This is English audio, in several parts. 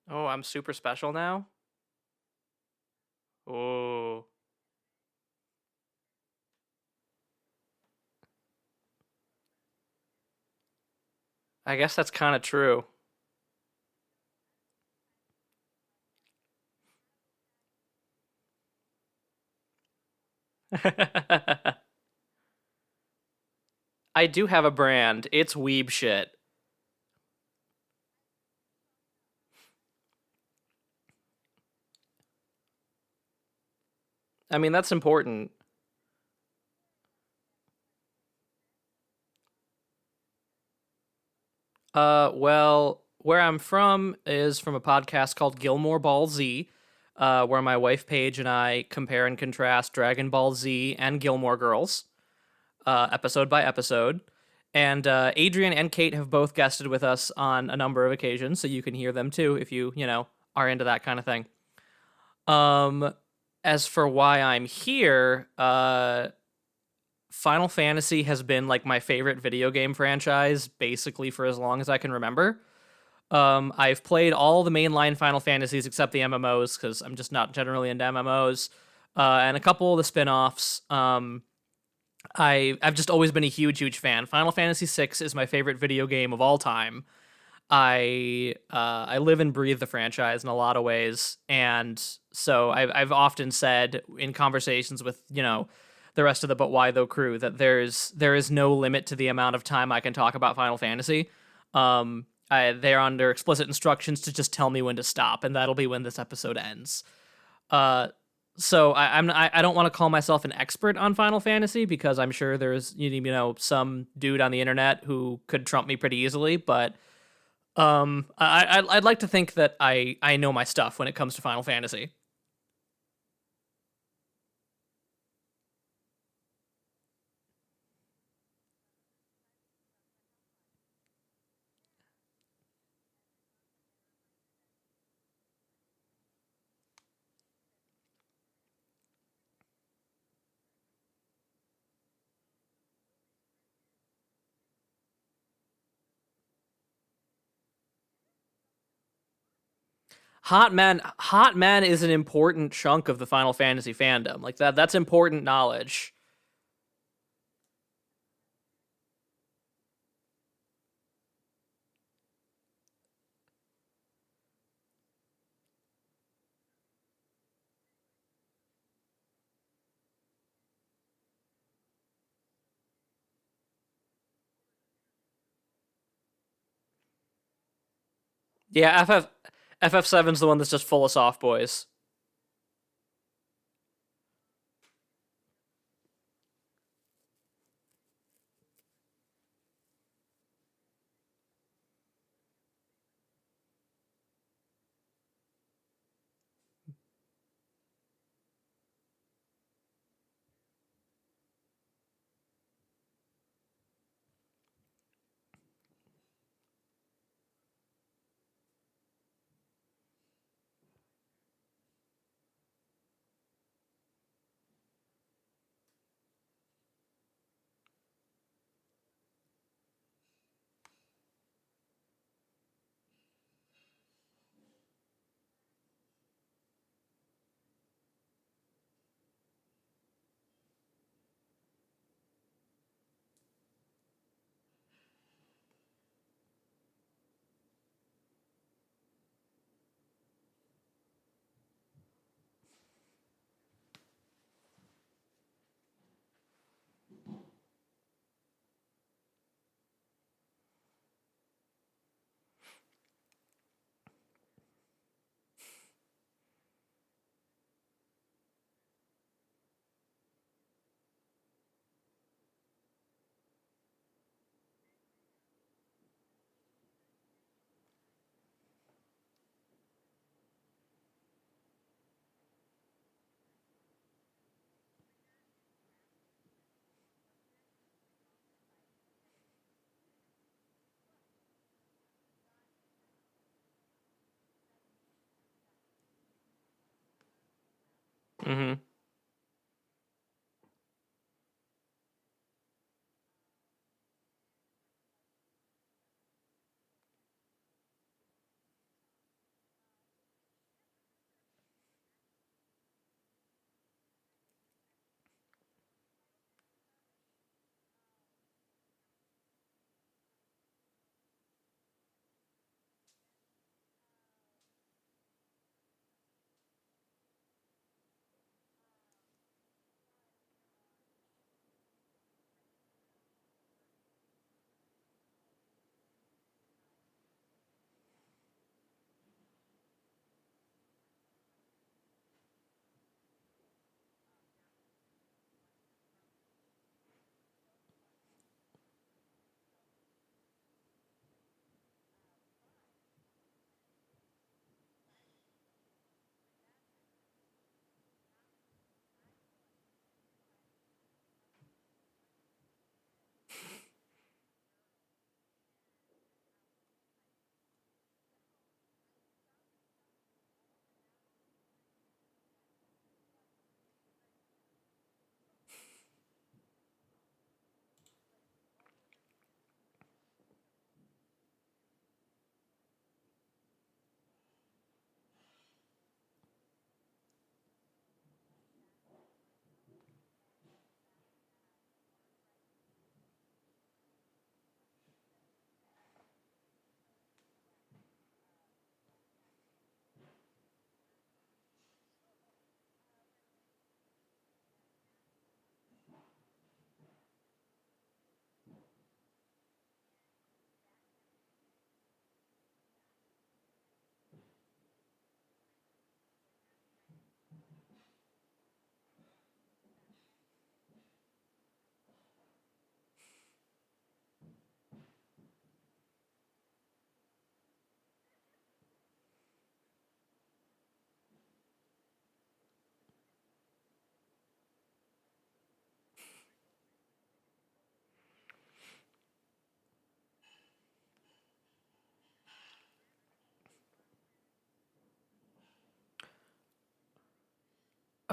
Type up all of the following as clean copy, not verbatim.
Oh, I'm super special now? Oh. I guess that's kind of true. I do have a brand. It's weeb shit. I mean, that's important. Well, where I'm from is from a podcast called Gilmore Ball Z, where my wife Paige and I compare and contrast Dragon Ball Z and Gilmore Girls, episode by episode. And Adrian and Kate have both guested with us on a number of occasions, so you can hear them too if you are into that kind of thing. Um, as for why I'm here, Final Fantasy has been like my favorite video game franchise basically for as long as I can remember. I've played all the mainline Final Fantasies except the MMOs because I'm just not generally into MMOs, and a couple of the spin-offs. I've just always been a huge fan. Final Fantasy VI is my favorite video game of all time. I live and breathe the franchise in a lot of ways, and so I've often said in conversations with the rest of the But Why Though crew that there is no limit to the amount of time I can talk about Final Fantasy. They're under explicit instructions to just tell me when to stop, and that'll be when this episode ends. Uh, so I don't want to call myself an expert on Final Fantasy because I'm sure there's some dude on the internet who could trump me pretty easily, but I'd like to think that I know my stuff when it comes to Final Fantasy. Hot Man is an important chunk of the Final Fantasy fandom. Like that's important knowledge. Yeah, FF7's the one that's just full of soft boys. Mm-hmm.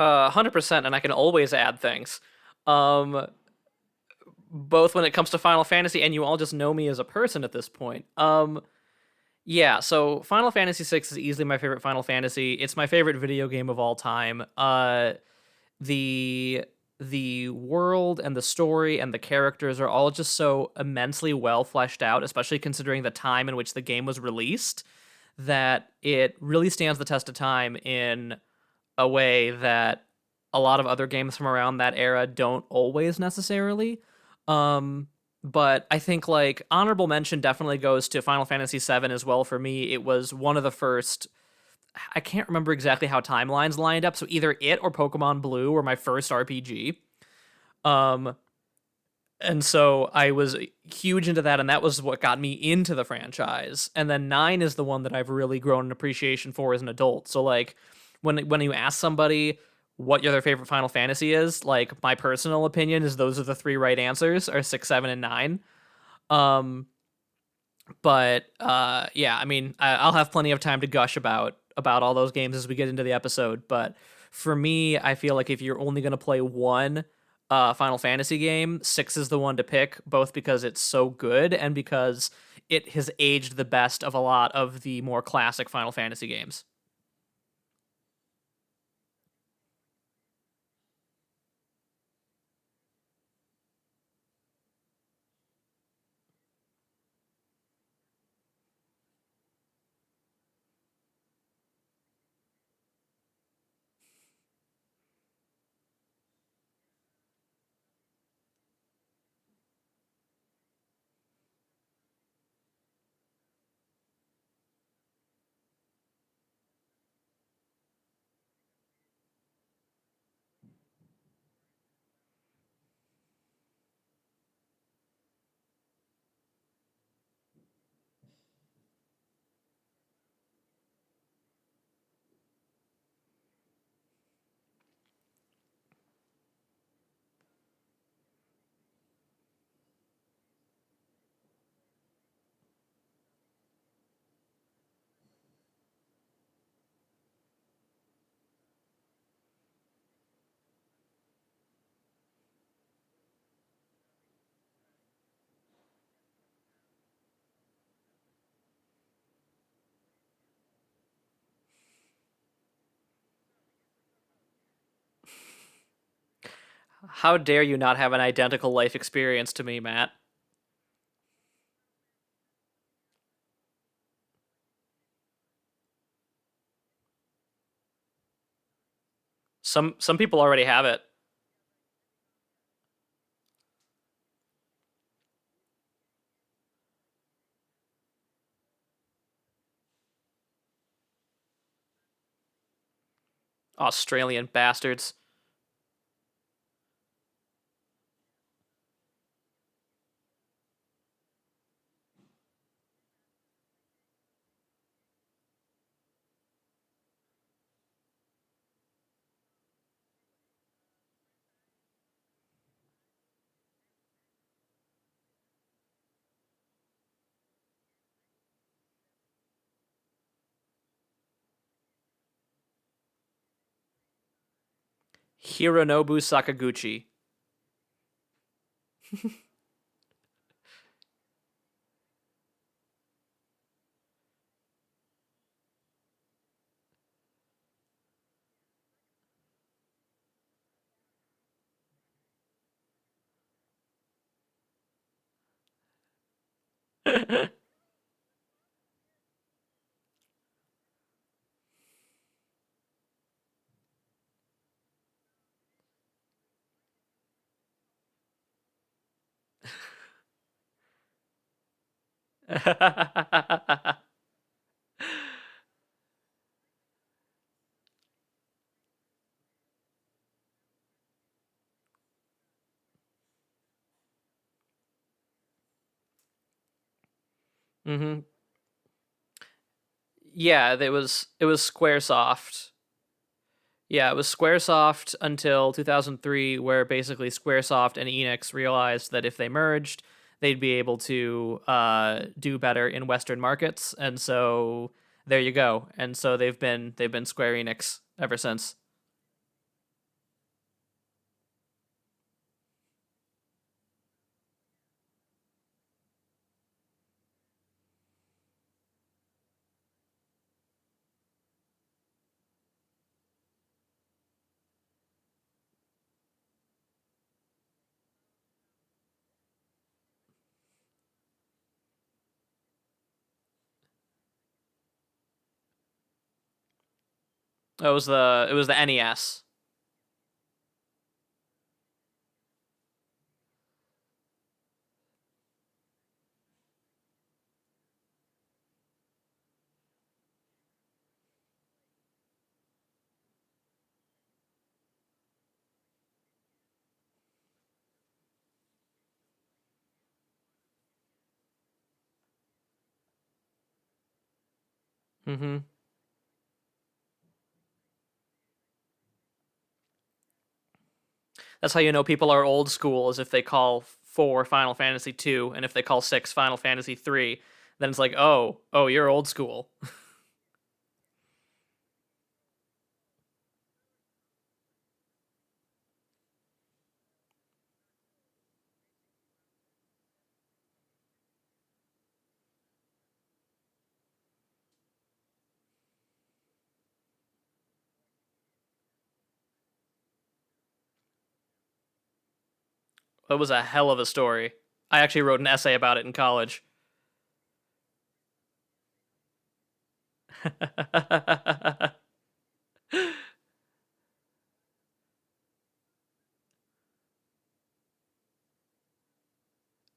100%, and I can always add things. Um, Both when it comes to Final Fantasy, and you all just know me as a person at this point. Yeah, so Final Fantasy VI is easily my favorite Final Fantasy. It's my favorite video game of all time. The the world and the story and the characters are all just so immensely well fleshed out, especially considering the time in which the game was released, that it really stands the test of time in a way that a lot of other games from around that era don't always necessarily. Um, but I think like honorable mention definitely goes to Final Fantasy VII as well for me. It was one of the first. I can't remember exactly how timelines lined up, so either it or Pokemon Blue were my first RPG. Um, and so I was huge into that, and that was what got me into the franchise. And then nine is the one that I've really grown an appreciation for as an adult. So like when you ask somebody what their favorite Final Fantasy is, like my personal opinion is those are the three right answers are six, seven, and nine. Um, but yeah, I mean, I'll have plenty of time to gush about all those games as we get into the episode. But for me, I feel like if you're only gonna play one Final Fantasy game, six is the one to pick, both because it's so good and because it has aged the best of a lot of the more classic Final Fantasy games. How dare you not have an identical life experience to me, Matt? Some people already have it. Australian bastards. Hironobu Sakaguchi. hmm Yeah, it was SquareSoft. Yeah, it was Squaresoft until 2003, where basically Squaresoft and Enix realized that if they merged, they'd be able to do better in Western markets, and so there you go. And so they've been Square Enix ever since. It was the NES. Mm-hmm. That's how you know people are old school is if they call 4 Final Fantasy 2 and if they call 6 Final Fantasy 3, then it's like, "Oh, you're old school." It was a hell of a story. I actually wrote an essay about it in college.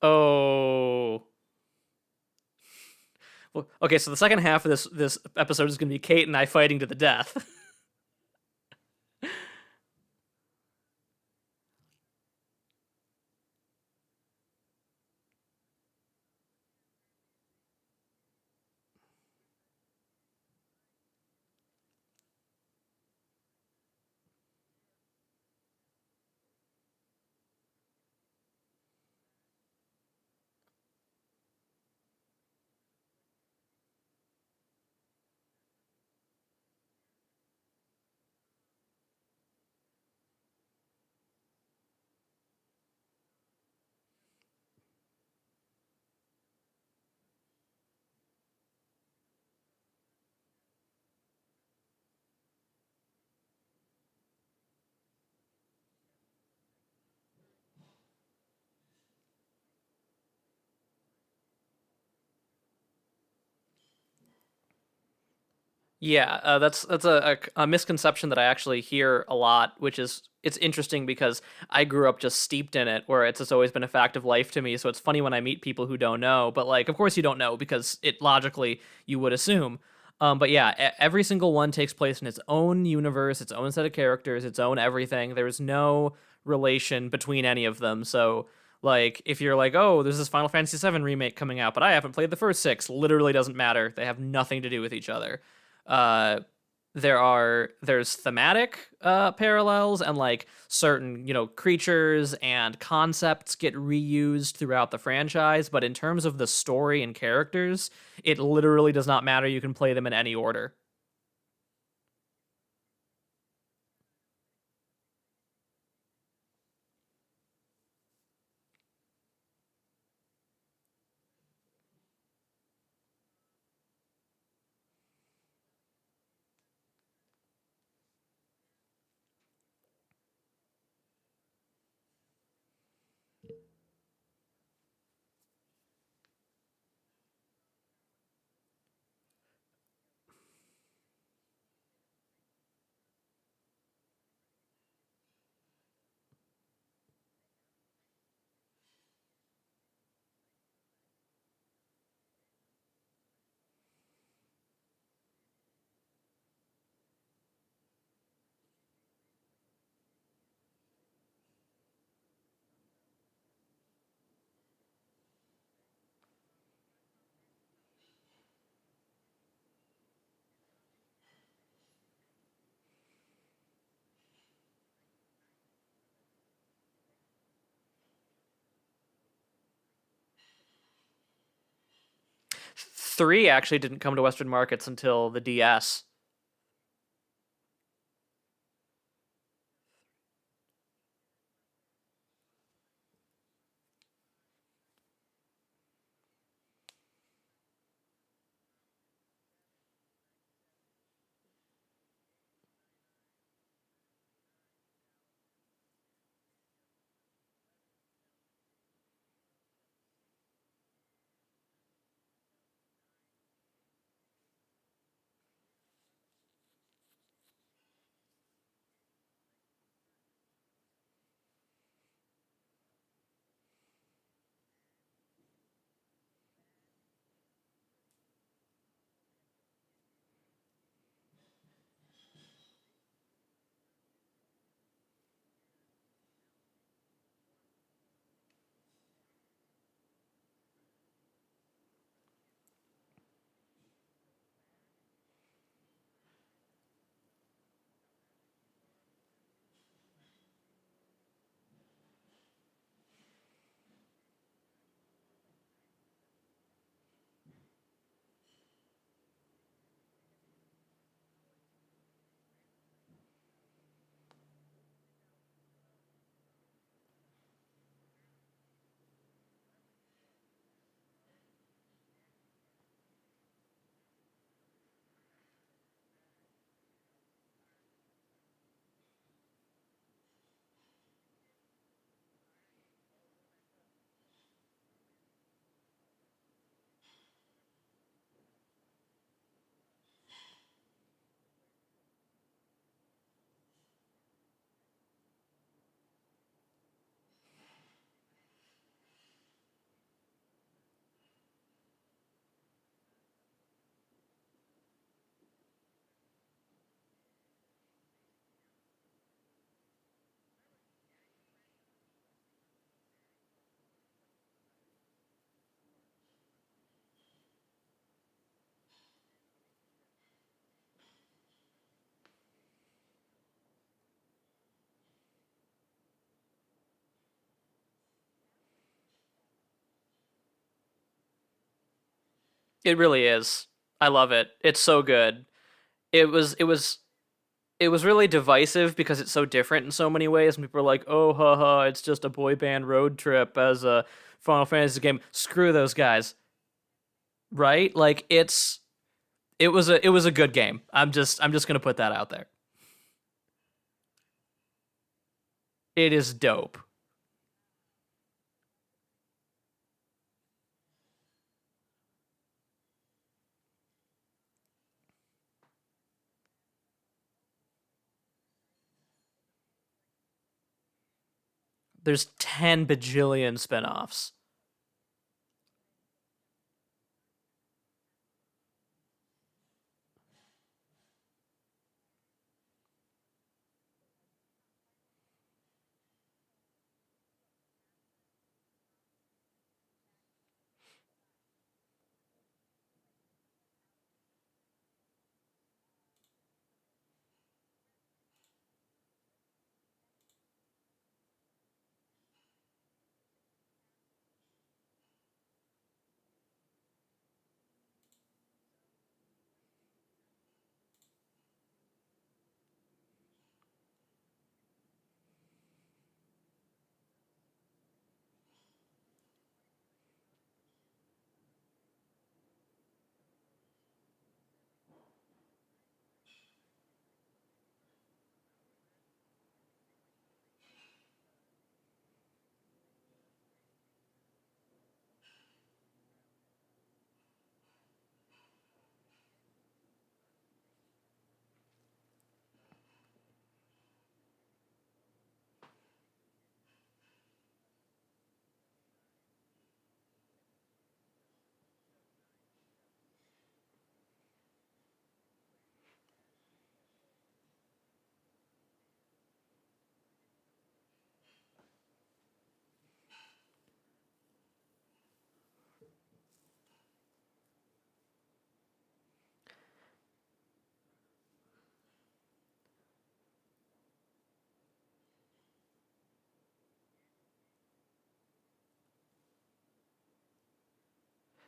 Oh. Well, okay, so the second half of this episode is going to be Kate and I fighting to the death. Yeah, that's a misconception that I actually hear a lot, which is it's interesting because I grew up just steeped in it, where it's just always been a fact of life to me. So it's funny when I meet people who don't know, but like, of course you don't know because it logically you would assume. But yeah, every single one takes place in its own universe, its own set of characters, its own everything. There's no relation between any of them. So like, if you're like, oh, there's this Final Fantasy VII remake coming out, but I haven't played the first six, literally doesn't matter. They have nothing to do with each other. uh there's thematic parallels, and like certain creatures and concepts get reused throughout the franchise, but in terms of the story and characters, it literally does not matter. You can play them in any order. Three actually didn't come to Western markets until the DS. It really is. I love it. It's so good. It was really divisive because it's so different in so many ways. And people are like, "Oh, haha, it's just a boy band road trip as a Final Fantasy game." Screw those guys, right? Like it was a good game. I'm just gonna put that out there. It is dope. There's 10 bajillion spin-offs.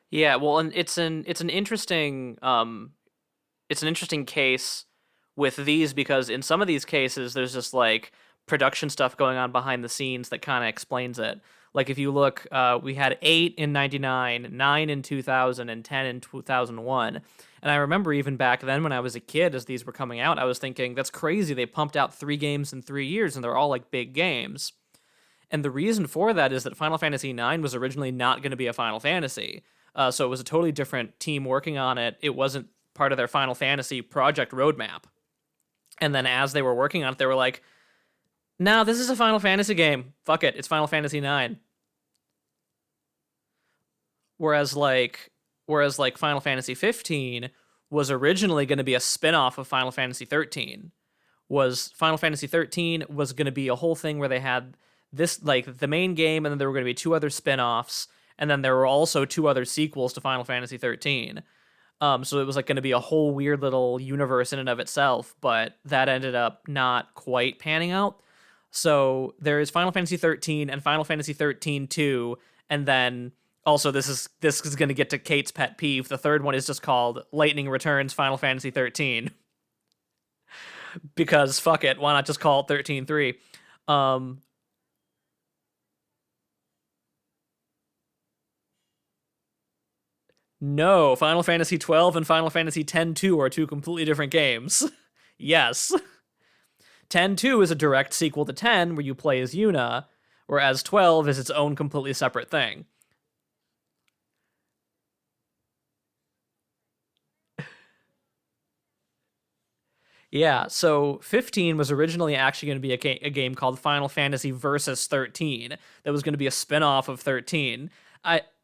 Yeah, well, and it's an interesting case with these because in some of these cases there's just like production stuff going on behind the scenes that kind of explains it. Like if you look, we had 8 in 99, 9 in 2000, and 10 in 2001. And I remember even back then when I was a kid, as these were coming out, I was thinking, that's crazy. They pumped out 3 games in 3 years and they're all like big games. And the reason for that is that Final Fantasy IX was originally not going to be a Final Fantasy. So it was a totally different team working on it. It wasn't part of their Final Fantasy project roadmap. And then as they were working on it, they were like, "No, this is a Final Fantasy game. Fuck it, it's Final Fantasy IX." Whereas like whereas Final Fantasy 15 was originally going to be a spin-off of Final Fantasy 13. Was Final Fantasy 13 was going to be a whole thing where they had this like the main game and then there were going to be 2 other spin-offs and then there were also 2 other sequels to Final Fantasy 13. So it was like going to be a whole weird little universe in and of itself, but that ended up not quite panning out. So there is Final Fantasy 13 and Final Fantasy 13 2, and then also this is going to get to Kate's pet peeve. The third one is just called Lightning Returns Final Fantasy 13 because fuck it, why not just call it 13-3? Um, no, Final Fantasy 12 and Final Fantasy 10-2 are 2 completely different games. Yes. 10-2 is a direct sequel to 10 where you play as Yuna, whereas 12 is its own completely separate thing. Yeah, so 15 was originally actually going to be a game called Final Fantasy Versus 13 that was going to be a spin-off of 13.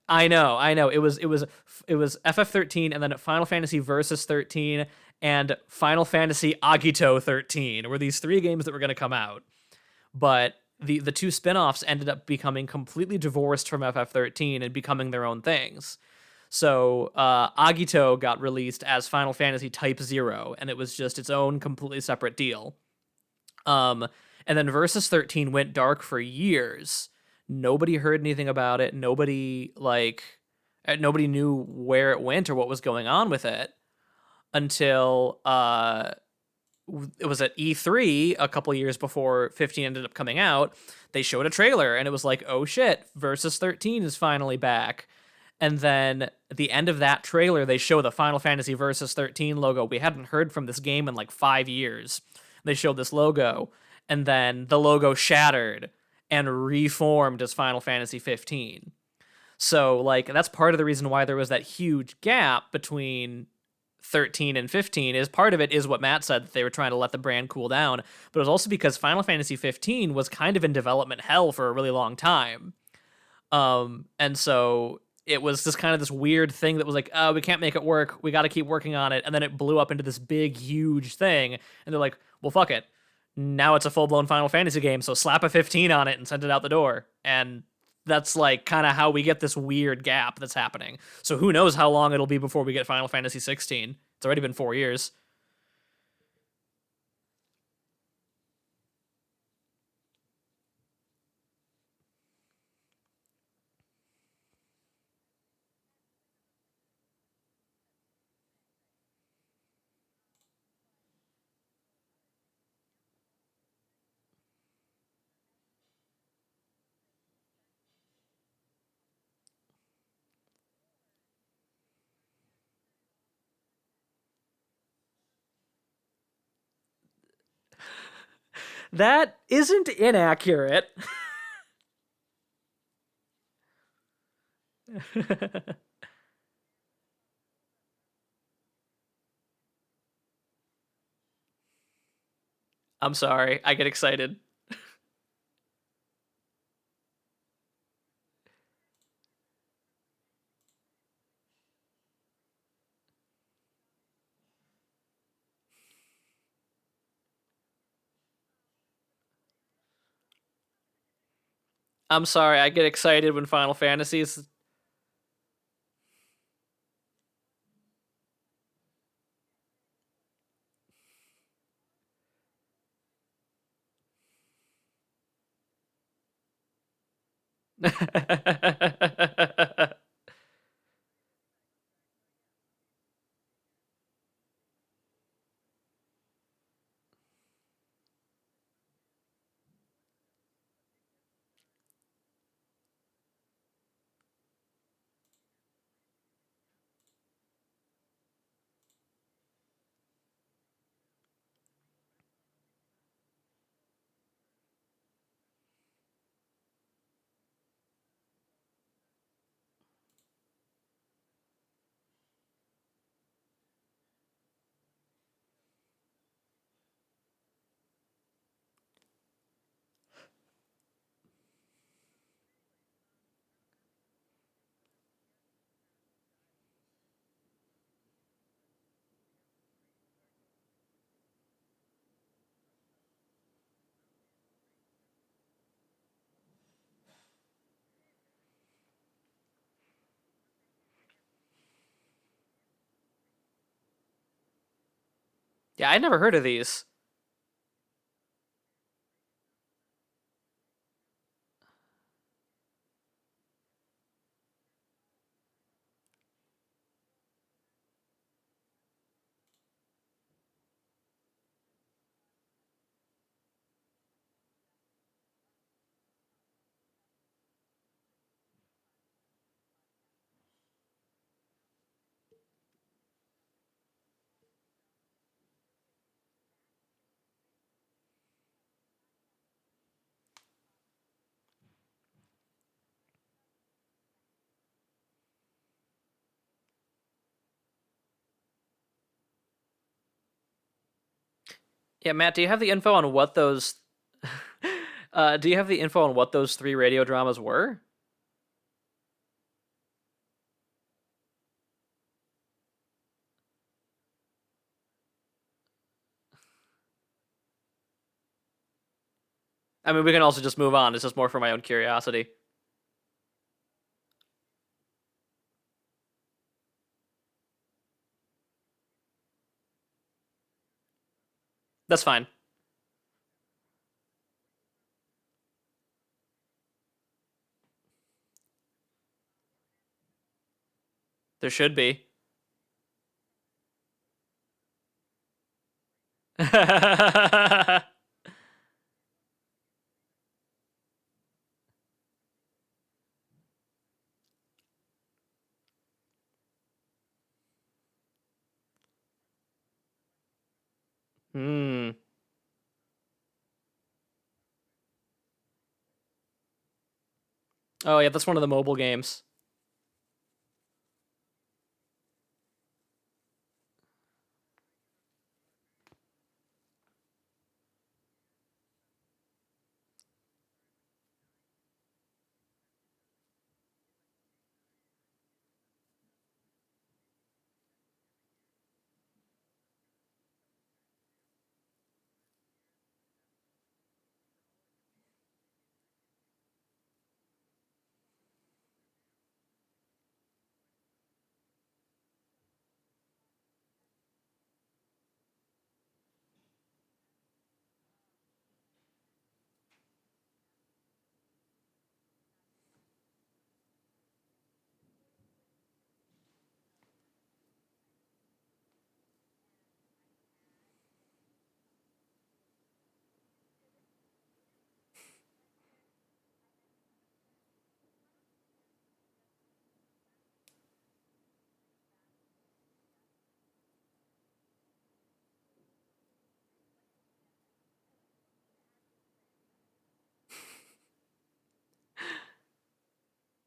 I know. It was FF 13 and then Final Fantasy Versus 13 and Final Fantasy Agito 13 were these 3 games that were going to come out. But the 2 spin-offs ended up becoming completely divorced from FF13 and becoming their own things. So Agito got released as Final Fantasy Type Zero, and it was just its own completely separate deal. Um, and then Versus 13 went dark for years. Nobody heard anything about it. Nobody like Nobody knew where it went or what was going on with it until it was at E3 a couple years before 15 ended up coming out. They showed a trailer and it was like, oh shit, Versus 13 is finally back. And then at the end of that trailer, they show the Final Fantasy Versus 13 logo. We hadn't heard from this game in like 5 years. They showed this logo, and then the logo shattered and reformed as Final Fantasy 15. So, like, that's part of the reason why there was that huge gap between 13 and 15. Is part of it is what Matt said, that they were trying to let the brand cool down, but it was also because Final Fantasy 15 was kind of in development hell for a really long time. And so it was this kind of this weird thing that was like, oh, we can't make it work. We got to keep working on it. And then it blew up into this big, huge thing. And they're like, well, fuck it. Now it's a full blown Final Fantasy game. So slap a 15 on it and send it out the door. And that's like kind of how we get this weird gap that's happening. So who knows how long it'll be before we get Final Fantasy 16. It's already been 4 years. That isn't inaccurate. I'm sorry. I get excited. I'm sorry. I get excited when Final Fantasies. Yeah, I'd never heard of these. Yeah, Matt, do you have the info on what those do you have the info on what those three radio dramas were? I mean, we can also just move on. It's just more for my own curiosity. That's fine. There should be. Hmm. Oh yeah, that's one of the mobile games.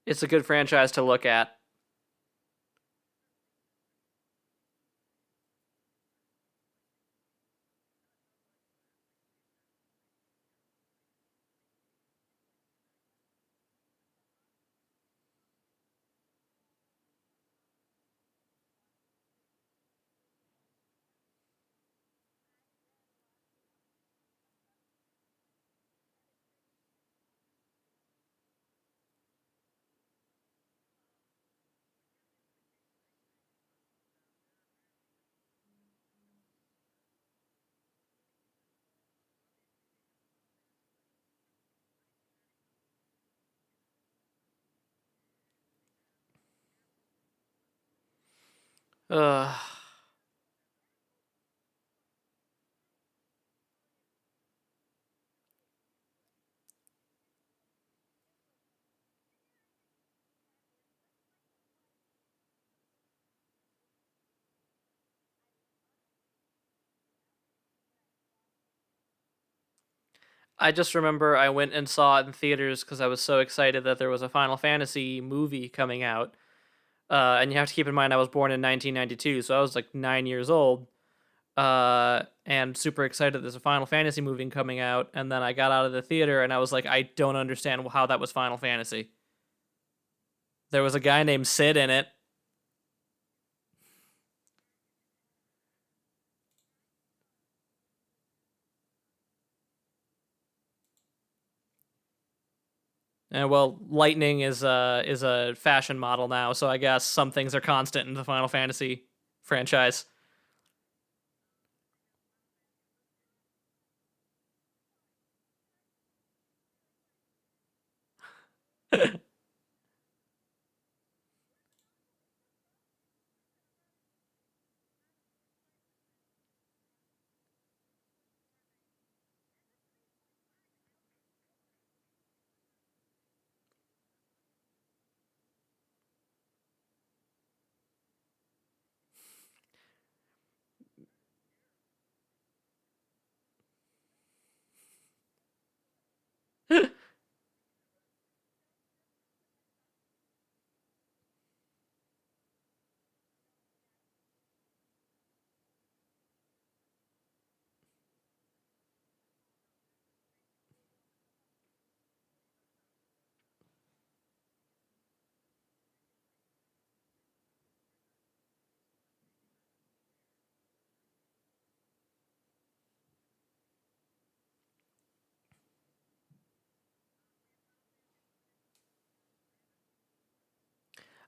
It's a good franchise to look at. Ugh. I just remember I went and saw it in theaters because I was so excited that there was a Final Fantasy movie coming out. And you have to keep in mind I was born in 1992, so I was like 9 years old. And super excited there's a Final Fantasy movie coming out. And then I got out of the theater and I was like, I don't understand how that was Final Fantasy. There was a guy named Sid in it. And well, lightning is a fashion model now, so I guess some things are constant in the Final Fantasy franchise.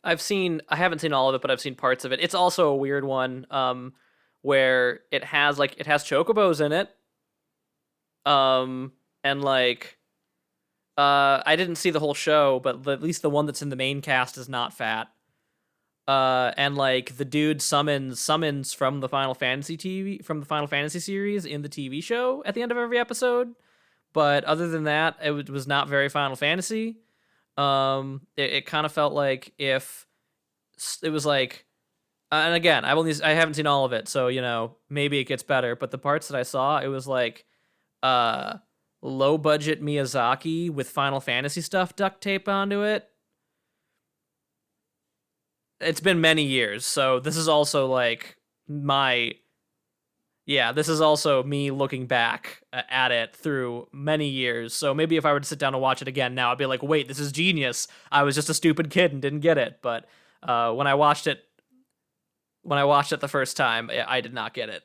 I haven't seen all of it, but I've seen parts of it. It's also a weird one, where it has chocobos in it, um, and I didn't see the whole show, but at least the one that's in the main cast is not fat. And like the dude summons from the Final Fantasy series in the TV show at the end of every episode. But other than that, it was not very Final Fantasy. It kind of felt like if it was like, and again, I haven't seen all of it, so maybe it gets better. But the parts that I saw, it was like uh low budget Miyazaki with Final Fantasy stuff duct tape onto it. It's been many years, so this is also like my yeah, this is also me looking back at it through many years. So maybe if I were to sit down and watch it again now, I'd be like, wait, this is genius. I was just a stupid kid and didn't get it. But when I watched it, the first time, I did not get it.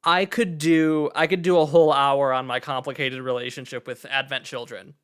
I could do a whole hour on my complicated relationship with Advent Children.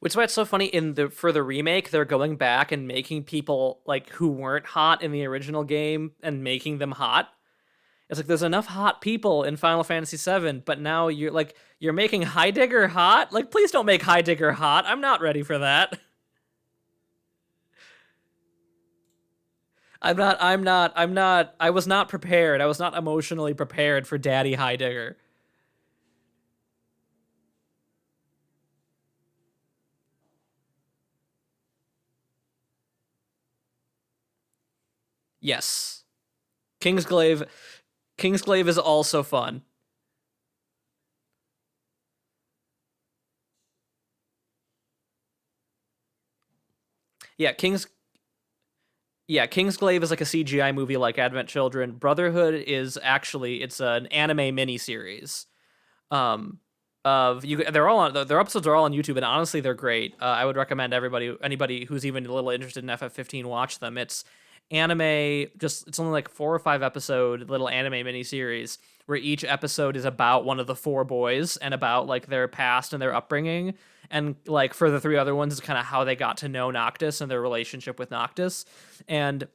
Which is why it's so funny in the for the remake, they're going back and making people like who weren't hot in the original game and making them hot. It's like there's enough hot people in Final Fantasy VII, but now you're making Heidegger hot. Like, please don't make Heidegger hot. I'm not ready for that. I'm not. I was not prepared. I was not emotionally prepared for Daddy Heidegger. Yes, Kingsglaive. Kingsglaive is also fun. Yeah, Kingsglaive is like a CGI movie like Advent Children. Brotherhood is actually it's an anime miniseries. Um, of you, they're all on their episodes are all on YouTube, and honestly, they're great. I would recommend anybody who's even a little interested in FF15 watch them. It's anime, just it's only like 4 or 5 episode little anime miniseries where each episode is about one of the four boys and about like their past and their upbringing. And like for the three other ones is kind of how they got to know Noctis and their relationship with Noctis. And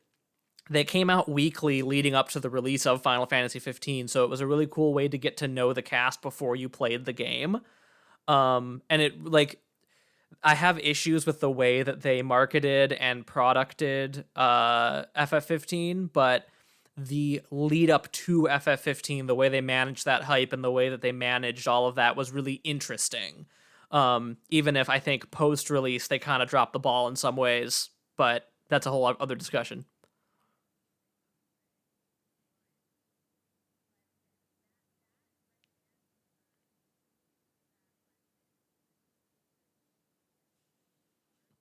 they came out weekly leading up to the release of Final Fantasy 15, so it was a really cool way to get to know the cast before you played the game. And it like I have issues with the way that they marketed and producted FF15, but the lead up to FF15, the way they managed that hype and the way that they managed all of that was really interesting. Even if I think post release they kind of dropped the ball in some ways, but that's a whole other discussion.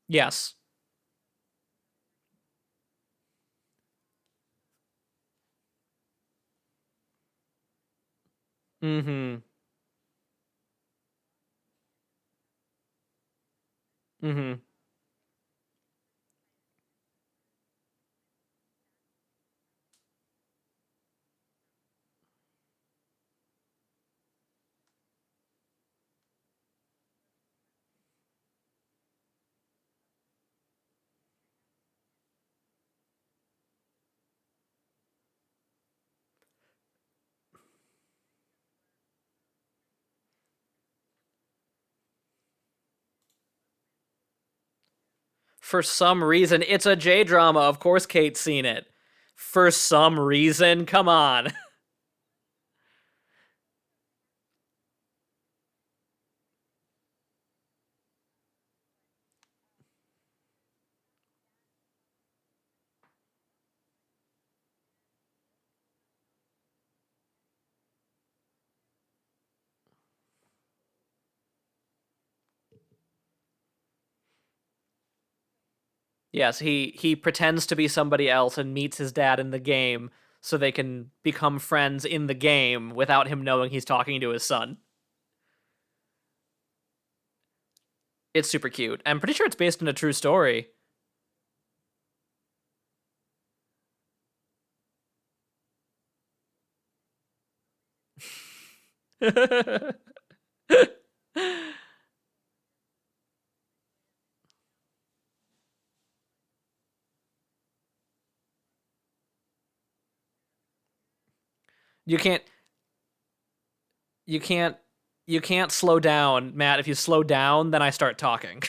Yes. Mm-hmm. Mm-hmm. For some reason, it's a J drama. Of course, Kate's seen it. For some reason, come on. Yes, he pretends to be somebody else and meets his dad in the game so they can become friends in the game without him knowing he's talking to his son. It's super cute. I'm pretty sure it's based on a true story. you can't you can't you can't slow down, Matt. If you slow down, then I start talking.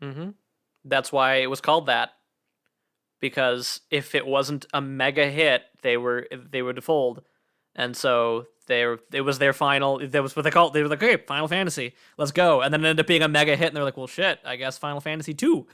hmm That's why it was called that. Because if it wasn't a mega hit, they would fold, and so it was their final. That was what they called. They were like, okay, Final Fantasy, let's go, and then it ended up being a mega hit, and they're like, well, shit, I guess Final Fantasy 2.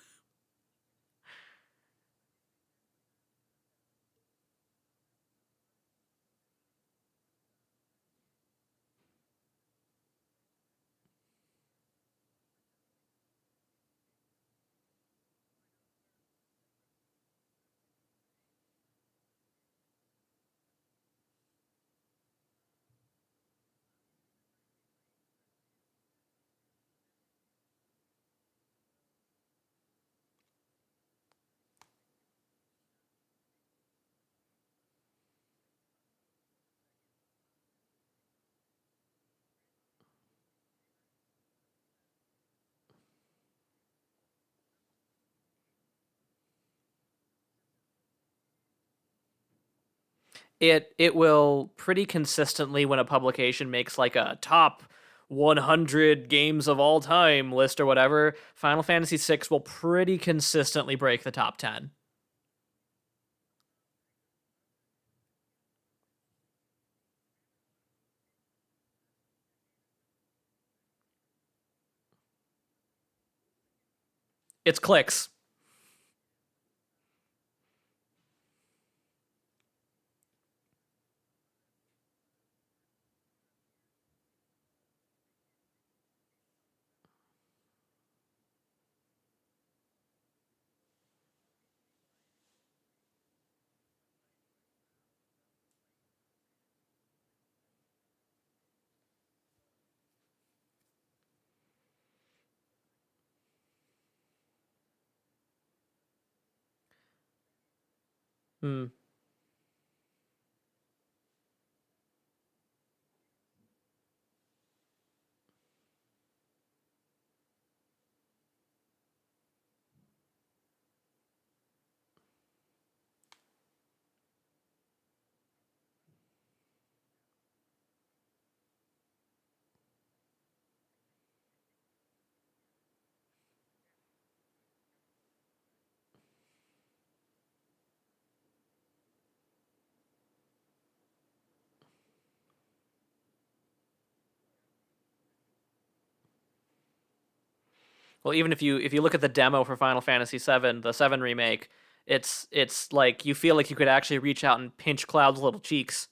It will pretty consistently, when a publication makes like a top 100 games of all time list or whatever, Final Fantasy VI will pretty consistently break the top 10. It's clicks. Hmm. Well, even if you look at the demo for Final Fantasy VII, the Seven remake, it's like you feel like you could actually reach out and pinch Cloud's little cheeks.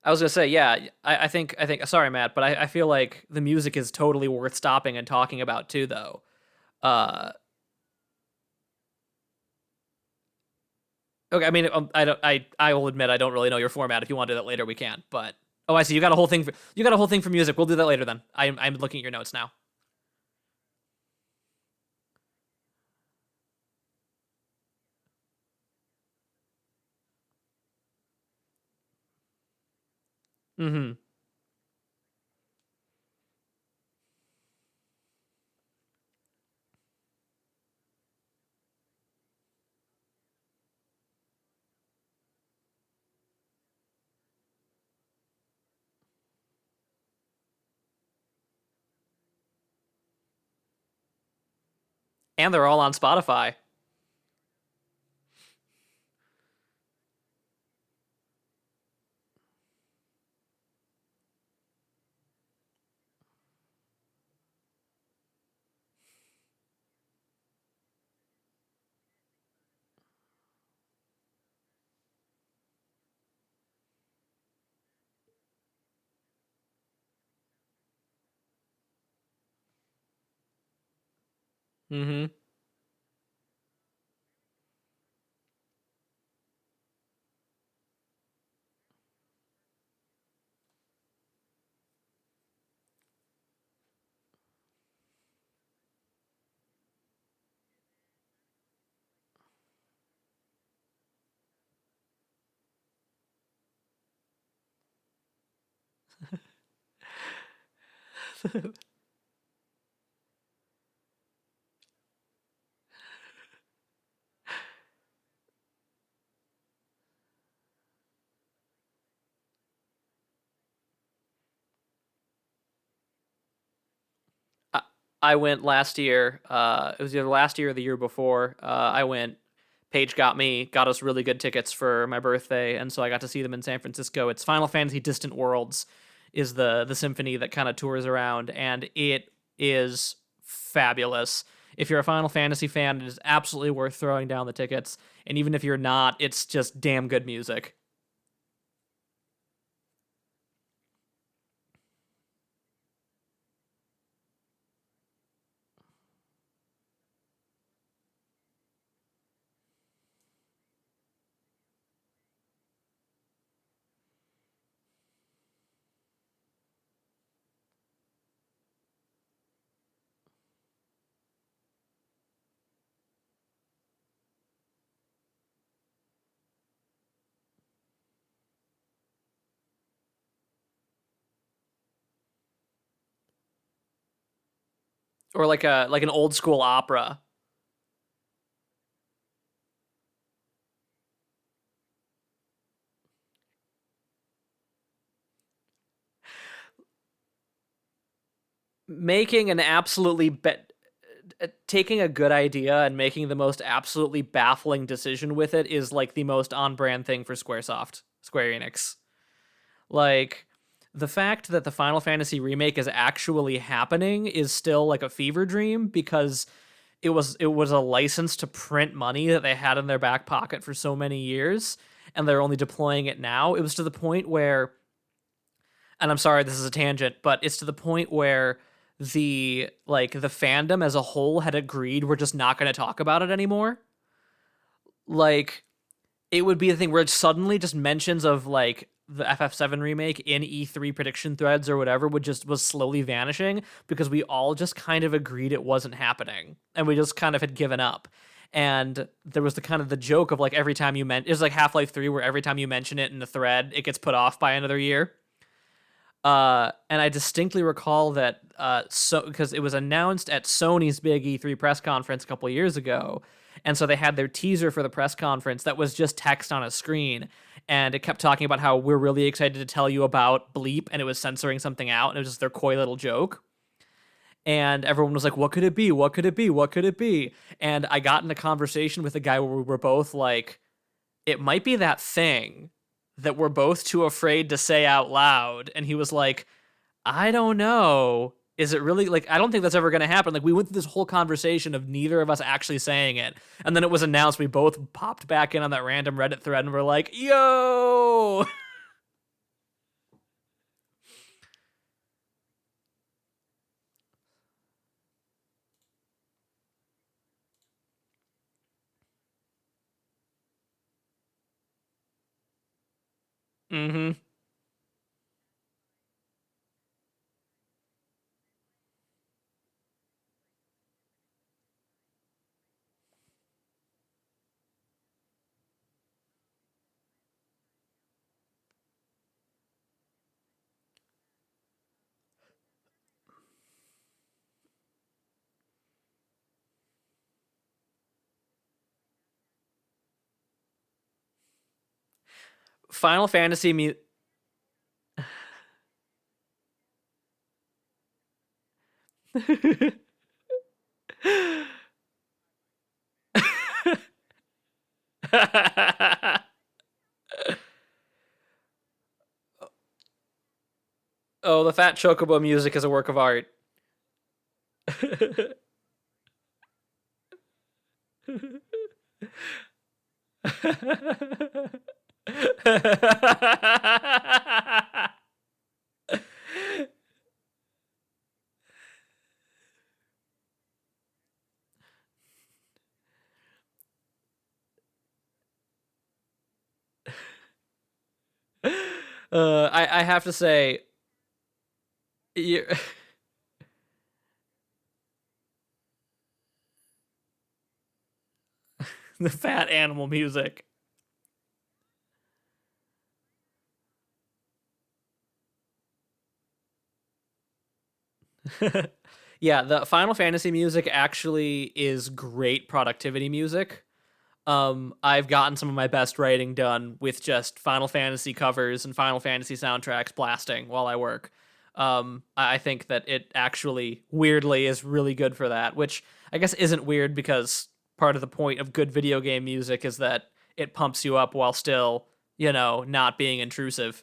I was gonna say, yeah, I think. Sorry, Matt, but I feel like the music is totally worth stopping and talking about too, though. Uh, okay, I mean, I don't, I will admit I don't really know your format. If you want to do that later, we can. But oh, I see. You got a whole thing. You got a whole thing for music. We'll do that later then. I'm looking at your notes now. Mm-hmm. And they're all on Spotify. Mm-hmm. I, I went last year. It was either last year or the year before. I went. Paige got us really good tickets for my birthday, and so I got to see them in San Francisco. It's Final Fantasy Distant Worlds is the symphony that kind of tours around, and it is fabulous. If you're a Final Fantasy fan, it is absolutely worth throwing down the tickets. And even if you're not, it's just damn good music. Or like an old school opera. Making an absolutely taking a good idea and making the most absolutely baffling decision with it is like the most on brand thing for Square Enix. Like the fact that the Final Fantasy remake is actually happening is still like a fever dream because it was a license to print money that they had in their back pocket for so many years and they're only deploying it now. It was to the point where, and I'm sorry this is a tangent, but it's to the point where the fandom as a whole had agreed we're just not going to talk about it anymore. Like it would be the thing where it suddenly just mentions of like the FF7 remake in E3 prediction threads or whatever would just was slowly vanishing because we all just kind of agreed it wasn't happening and we just kind of had given up. And there was the kind of the joke of like every time you it was like Half-Life 3 where every time you mention it in the thread it gets put off by another year. And I distinctly recall that so because it was announced at Sony's big E3 press conference a couple of years ago, and so they had their teaser for the press conference that was just text on a screen, and it kept talking about how we're really excited to tell you about Bleep, and it was censoring something out, and it was just their coy little joke. and everyone was like, what could it be? What could it be? What could it be? And I got in a conversation with a guy where we were both like, it might be that thing that we're both too afraid to say out loud. And he was like, I don't know. Is it really like, I don't think that's ever going to happen. Like, we went through this whole conversation of neither of us actually saying it. And then it was announced. We both popped back in on that random Reddit thread and we're like, yo. Mm-hmm. Final Fantasy Oh, the Fat Chocobo music is a work of art. I have to say, you the fat animal music. Yeah, the Final Fantasy music actually is great productivity music. I've gotten some of my best writing done with just Final Fantasy covers and Final Fantasy soundtracks blasting while I work. I think that it actually weirdly is really good for that, which I guess isn't weird because part of the point of good video game music is that it pumps you up while still, not being intrusive.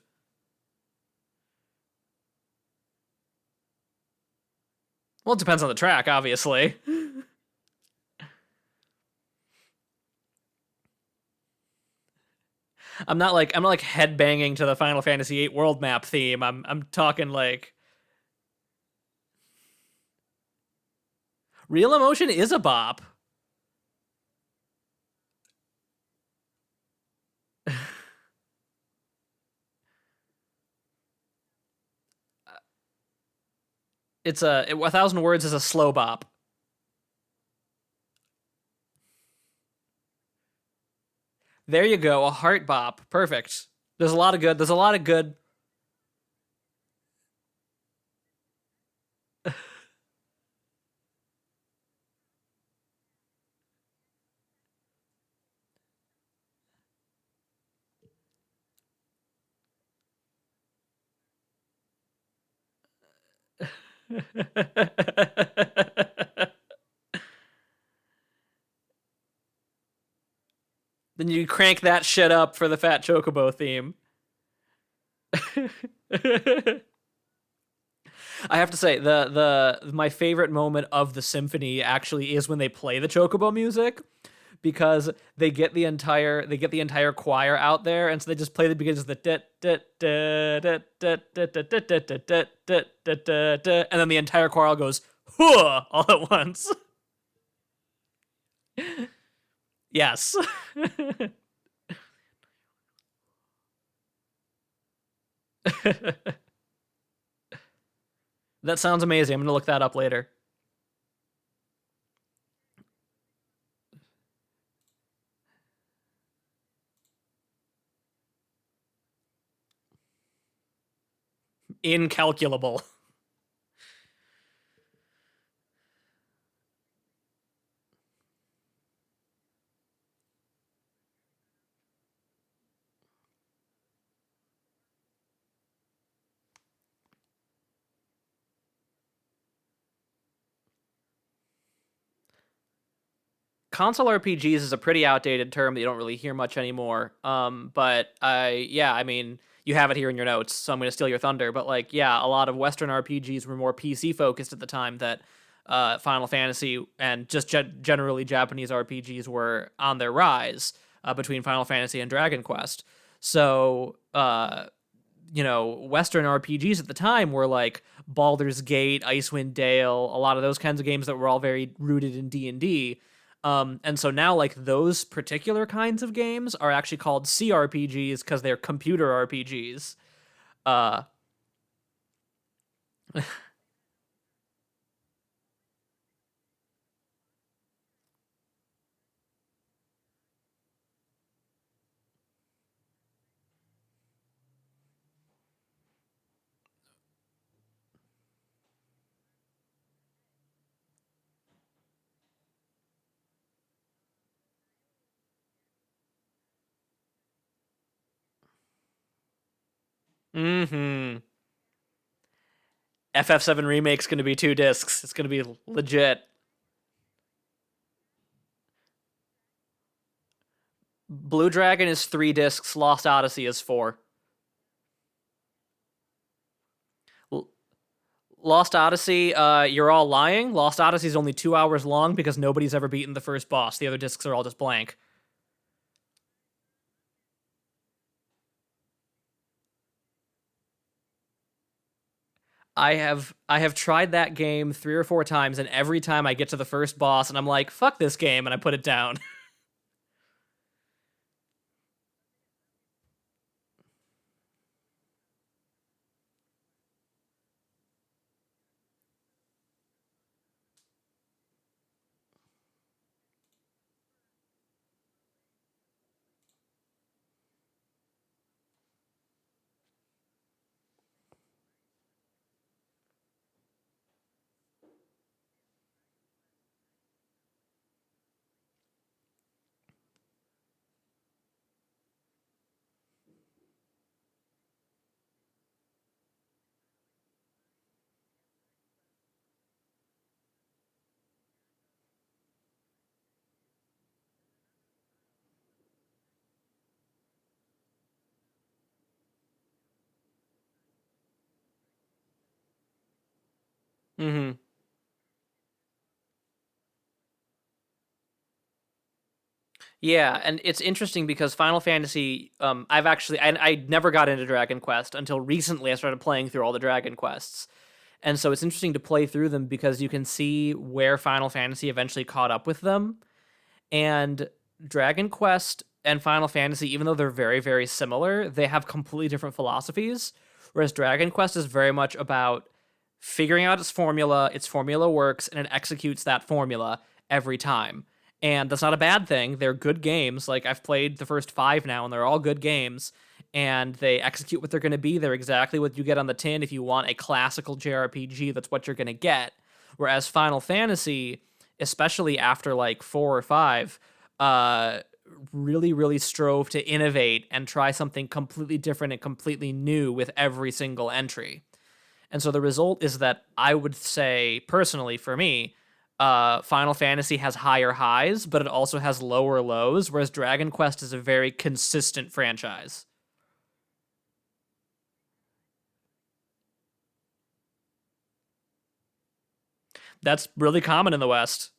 Well, it depends on the track, obviously. I'm not like headbanging to the Final Fantasy VIII world map theme. I'm talking like Real Emotion is a bop. It's a thousand words is a slow bop. There you go, a heart bop. Perfect. There's a lot of good. There's a lot of good. Then you crank that shit up for the Fat Chocobo theme. I have to say the my favorite moment of the symphony actually is when they play the Chocobo music because they get the entire choir out there and so they just play the beginnings of the and then the entire choir goes huh all at once. Yes. That sounds amazing. I'm gonna look that up later. Incalculable. console RPGs is a pretty outdated term that you don't really hear much anymore. But yeah, I mean, you have it here in your notes, so I'm going to steal your thunder. But like, yeah, a lot of Western RPGs were more PC focused at the time that Final Fantasy and just generally Japanese RPGs were on their rise between Final Fantasy and Dragon Quest. So, Western RPGs at the time were like Baldur's Gate, Icewind Dale, a lot of those kinds of games that were all very rooted in D&D. And so now, like, those particular kinds of games are actually called CRPGs because they're computer RPGs. Uh, mm-hmm. FF7 Remake's going to be 2 discs. It's going to be legit. Blue Dragon is 3 discs. Lost Odyssey is 4. Lost Odyssey, you're all lying. Lost Odyssey is only 2 hours long because nobody's ever beaten the first boss. The other discs are all just blank. I have tried that game 3 or 4 times, and every time I get to the first boss, and I'm like, "Fuck this game," and I put it down. Hmm. Yeah, and it's interesting because Final Fantasy, I never got into Dragon Quest until recently. I started playing through all the Dragon Quests, and so it's interesting to play through them because you can see where Final Fantasy eventually caught up with them. And Dragon Quest and Final Fantasy, even though they're very, very similar, they have completely different philosophies. Whereas Dragon Quest is very much about figuring out its formula works, and it executes that formula every time. And that's not a bad thing. They're good games. Like, I've played the first 5 now, and they're all good games. And they execute what they're going to be. They're exactly what you get on the tin. If you want a classical JRPG, that's what you're going to get. Whereas Final Fantasy, especially after like 4 or 5, uh, really, really strove to innovate and try something completely different and completely new with every single entry. And so the result is that I would say, personally, for me, Final Fantasy has higher highs, but it also has lower lows, whereas Dragon Quest is a very consistent franchise. That's really common in the West.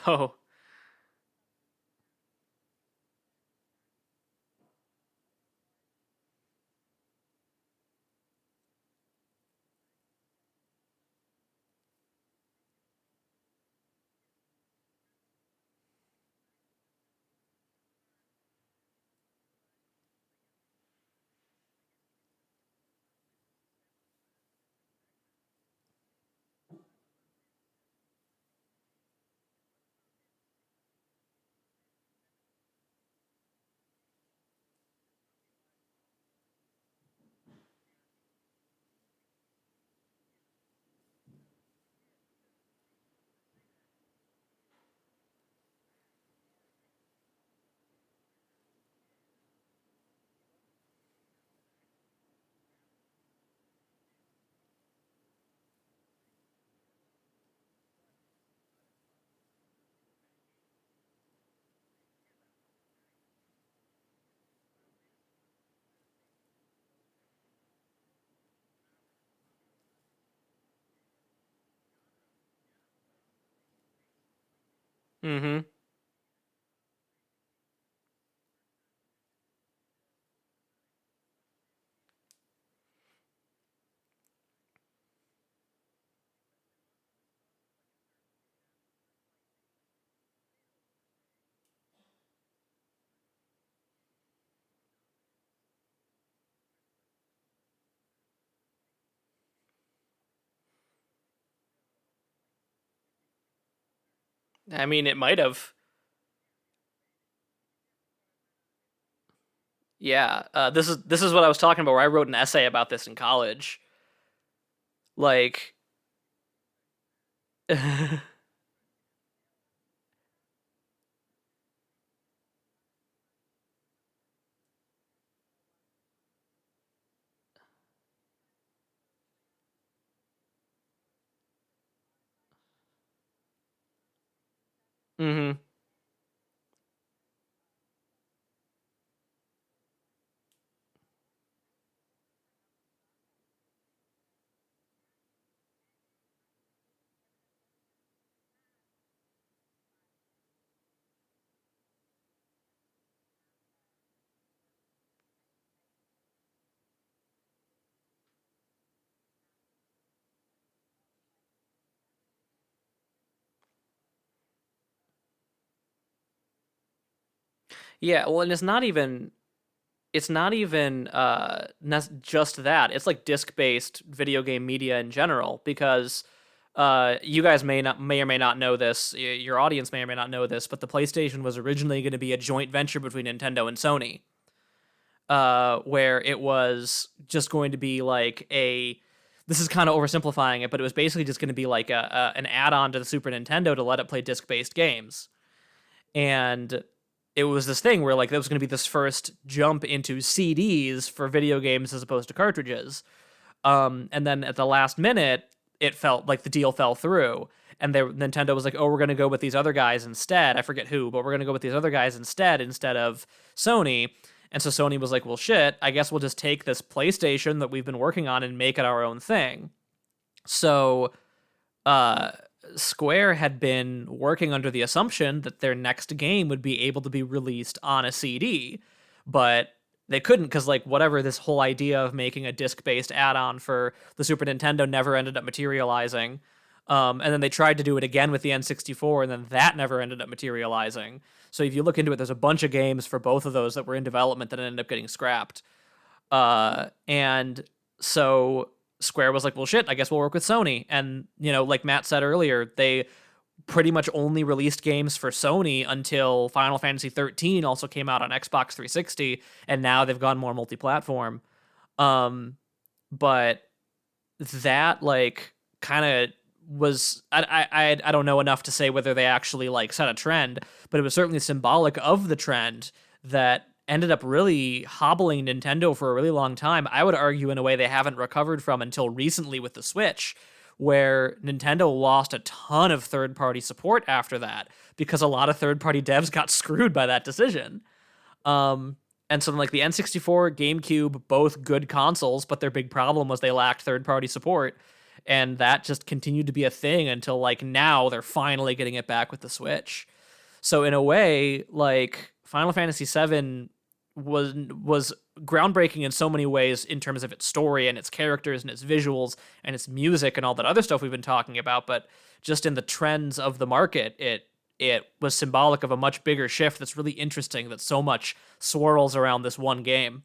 Oh, Mm-hmm. I mean, it might have. Yeah. This is what I was talking about. Where I wrote an essay about this in college. Like, hmm. Yeah. Well, and it's not even just that. It's like disc-based video game media in general because you guys may or may not know this. Your audience may or may not know this, but the PlayStation was originally going to be a joint venture between Nintendo and Sony, where it was just going to be like a. This is kind of oversimplifying it, but it was basically just going to be like an add-on to the Super Nintendo to let it play disc-based games. And it was this thing where like there was going to be this first jump into CDs for video games as opposed to cartridges. And then at the last minute, it felt like the deal fell through. And Nintendo was like, "Oh, we're going to go with these other guys instead." I forget who, but we're going to go with these other guys instead of Sony. And so Sony was like, "Well, shit. I guess we'll just take this PlayStation that we've been working on and make it our own thing." So uh, Square had been working under the assumption that their next game would be able to be released on a CD, but they couldn't because, like, whatever, this whole idea of making a disc-based add-on for the Super Nintendo never ended up materializing. And then they tried to do it again with the N64, and then that never ended up materializing. So if you look into it, there's a bunch of games for both of those that were in development that ended up getting scrapped. And so Square was like, well, shit, I guess we'll work with Sony. And, like Matt said earlier, they pretty much only released games for Sony until Final Fantasy XIII also came out on Xbox 360, and now they've gone more multi-platform. Um, but that like kind of was I don't know enough to say whether they actually like set a trend, but it was certainly symbolic of the trend that ended up really hobbling Nintendo for a really long time. I would argue in a way they haven't recovered from until recently with the Switch, where Nintendo lost a ton of third-party support after that because a lot of third-party devs got screwed by that decision. And so like the N64, GameCube, both good consoles, but their big problem was they lacked third-party support, and that just continued to be a thing until like now they're finally getting it back with the Switch. So in a way, like Final Fantasy VII was groundbreaking in so many ways in terms of its story and its characters and its visuals and its music and all that other stuff we've been talking about, but just in the trends of the market, it was symbolic of a much bigger shift that's really interesting that so much swirls around this one game.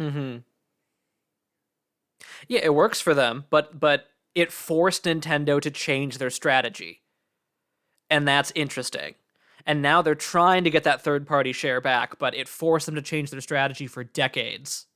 Mm-hmm. Yeah, it works for them, but it forced Nintendo to change their strategy. And that's interesting. And now they're trying to get that third party share back, but it forced them to change their strategy for decades.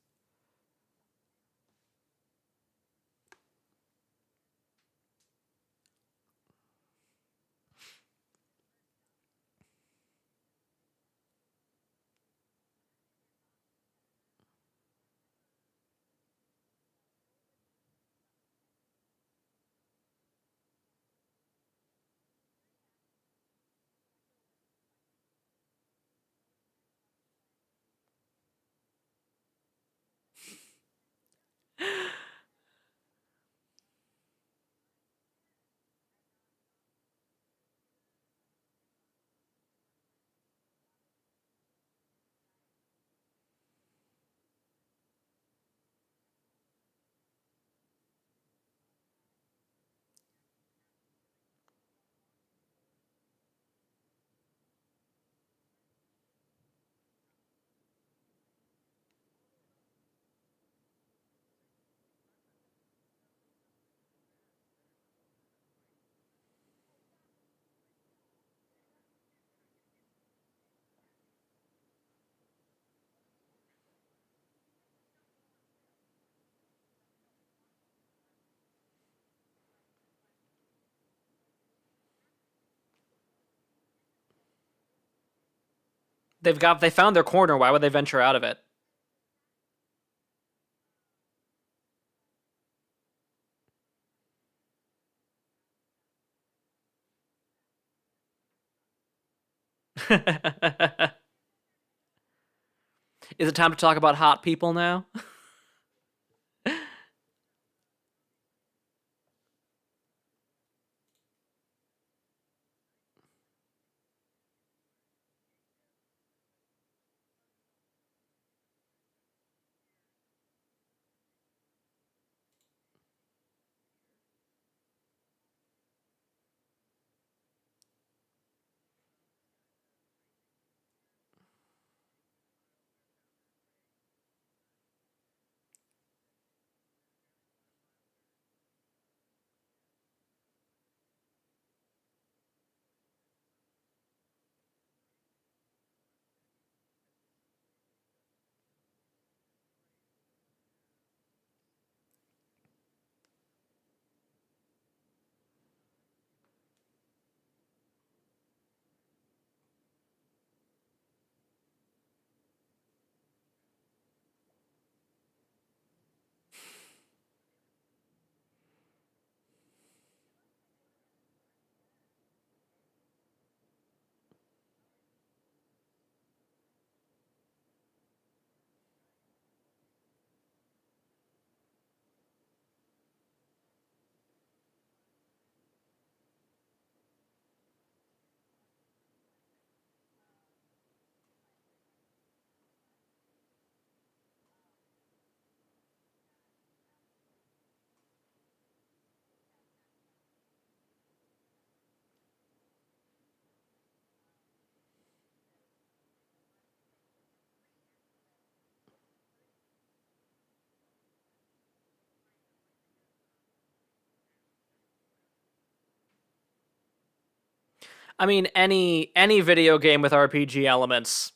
They found their corner. Why would they venture out of it? Is it time to talk about hot people now? I mean, any video game with RPG elements.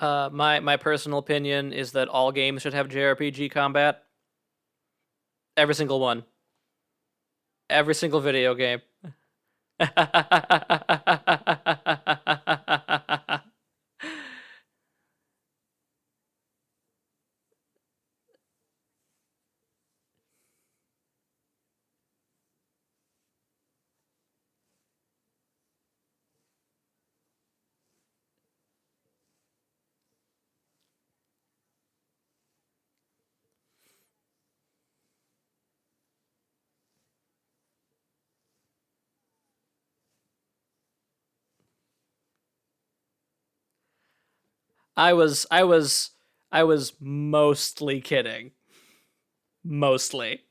My personal opinion is that all games should have JRPG combat. Every single one. Every single video game. I was I was I was mostly kidding. Mostly.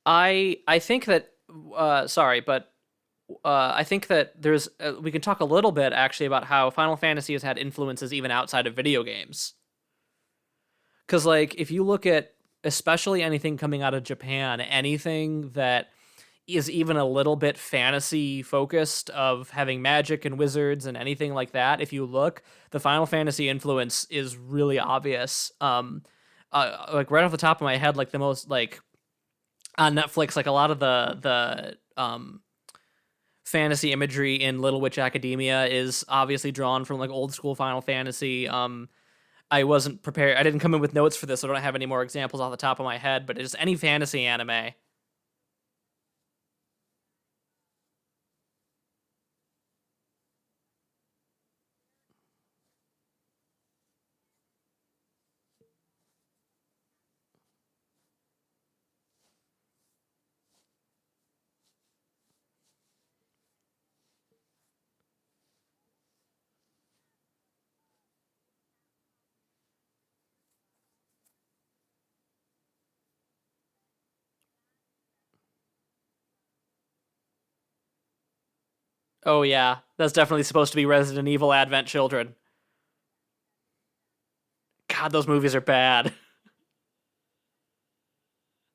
I think that sorry, but I think that there's we can talk a little bit actually about how Final Fantasy has had influences even outside of video games. Because like if you look at especially anything coming out of Japan, anything that is even a little bit fantasy focused of having magic and wizards and anything like that, if you look, the Final Fantasy influence is really obvious. Like right off the top of my head, like the most like on Netflix, like a lot of the fantasy imagery in Little Witch Academia is obviously drawn from like old school Final Fantasy. I wasn't prepared. I didn't come in with notes for this, so I don't have any more examples off the top of my head. But just any fantasy anime. Oh yeah, that's definitely supposed to be Resident Evil Advent Children. God, those movies are bad.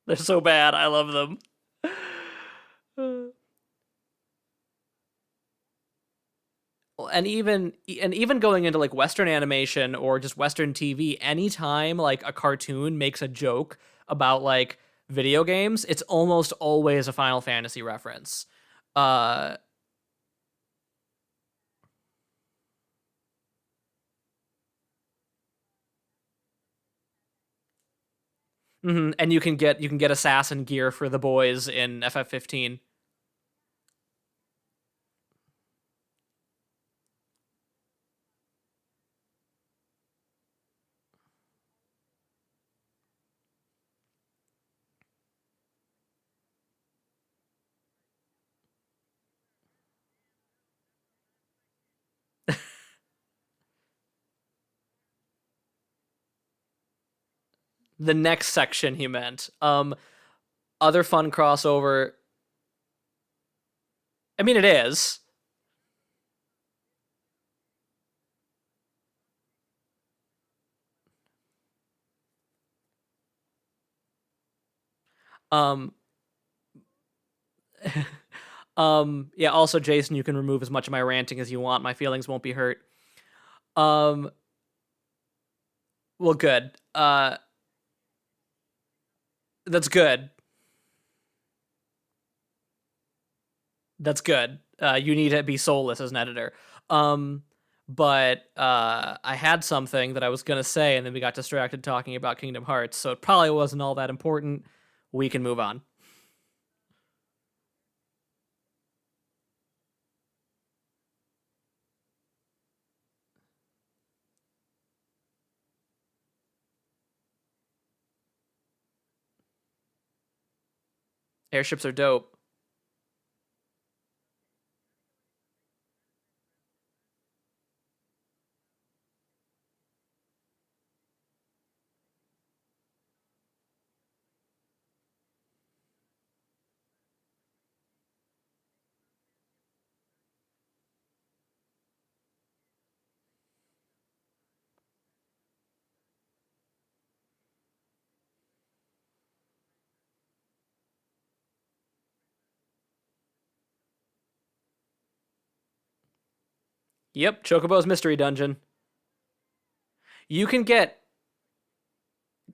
They're so bad. I love them. And even going into like Western animation or just Western TV, anytime like a cartoon makes a joke about like video games, it's almost always a Final Fantasy reference. Uh, and you can get assassin gear for the boys in FF 15. The next section he meant. Other fun crossover. I mean, it is. Um, yeah. Also, Jason, you can remove as much of my ranting as you want. My feelings won't be hurt. Um, well, good. That's good. That's good. You need to be soulless as an editor. Um, but I had something that I was gonna say, and then we got distracted talking about Kingdom Hearts, so it probably wasn't all that important. We can move on. Airships are dope. Yep, Chocobo's Mystery Dungeon. You can get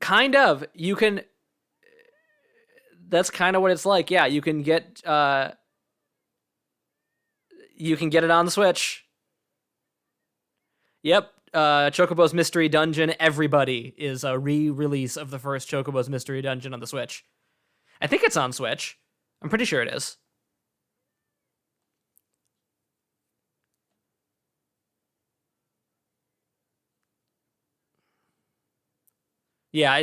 kind of you can that's kind of what it's like. Yeah, you can get it on the Switch. Yep. Chocobo's Mystery Dungeon. Everybody is a re-release of the first Chocobo's Mystery Dungeon on the Switch. I think it's on Switch. I'm pretty sure it is. Yeah,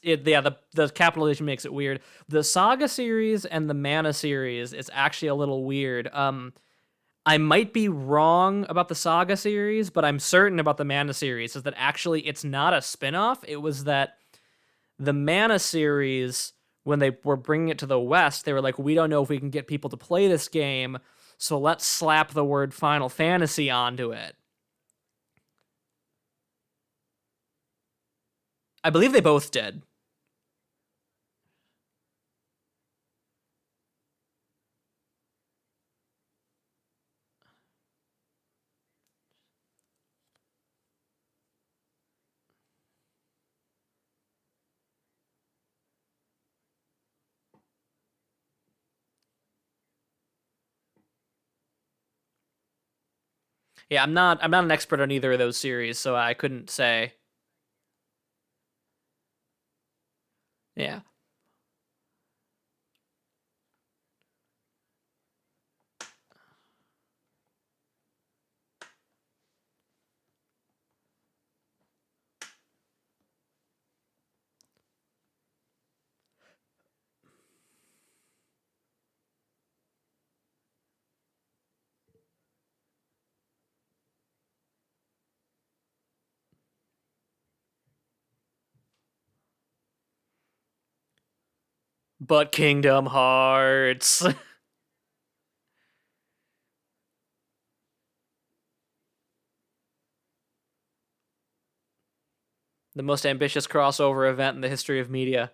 yeah, the capitalization makes it weird. The Saga series and the Mana series is actually a little weird. I might be wrong about the Saga series, but I'm certain about the Mana series is that actually it's not a spin-off. It was that the Mana series, when they were bringing it to the West, they were like, we don't know if we can get people to play this game, so let's slap the word Final Fantasy onto it. I believe they both did. Yeah, I'm not an expert on either of those series, so I couldn't say. Yeah. But Kingdom Hearts. The most ambitious crossover event in the history of media.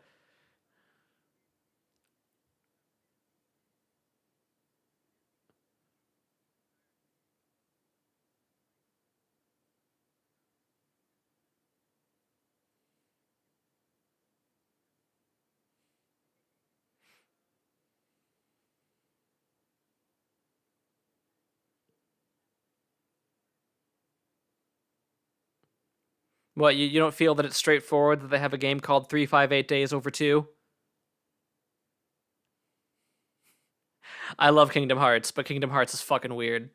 What, you don't feel that it's straightforward that they have a game called 358 Days Over 2? I love Kingdom Hearts, but Kingdom Hearts is fucking weird.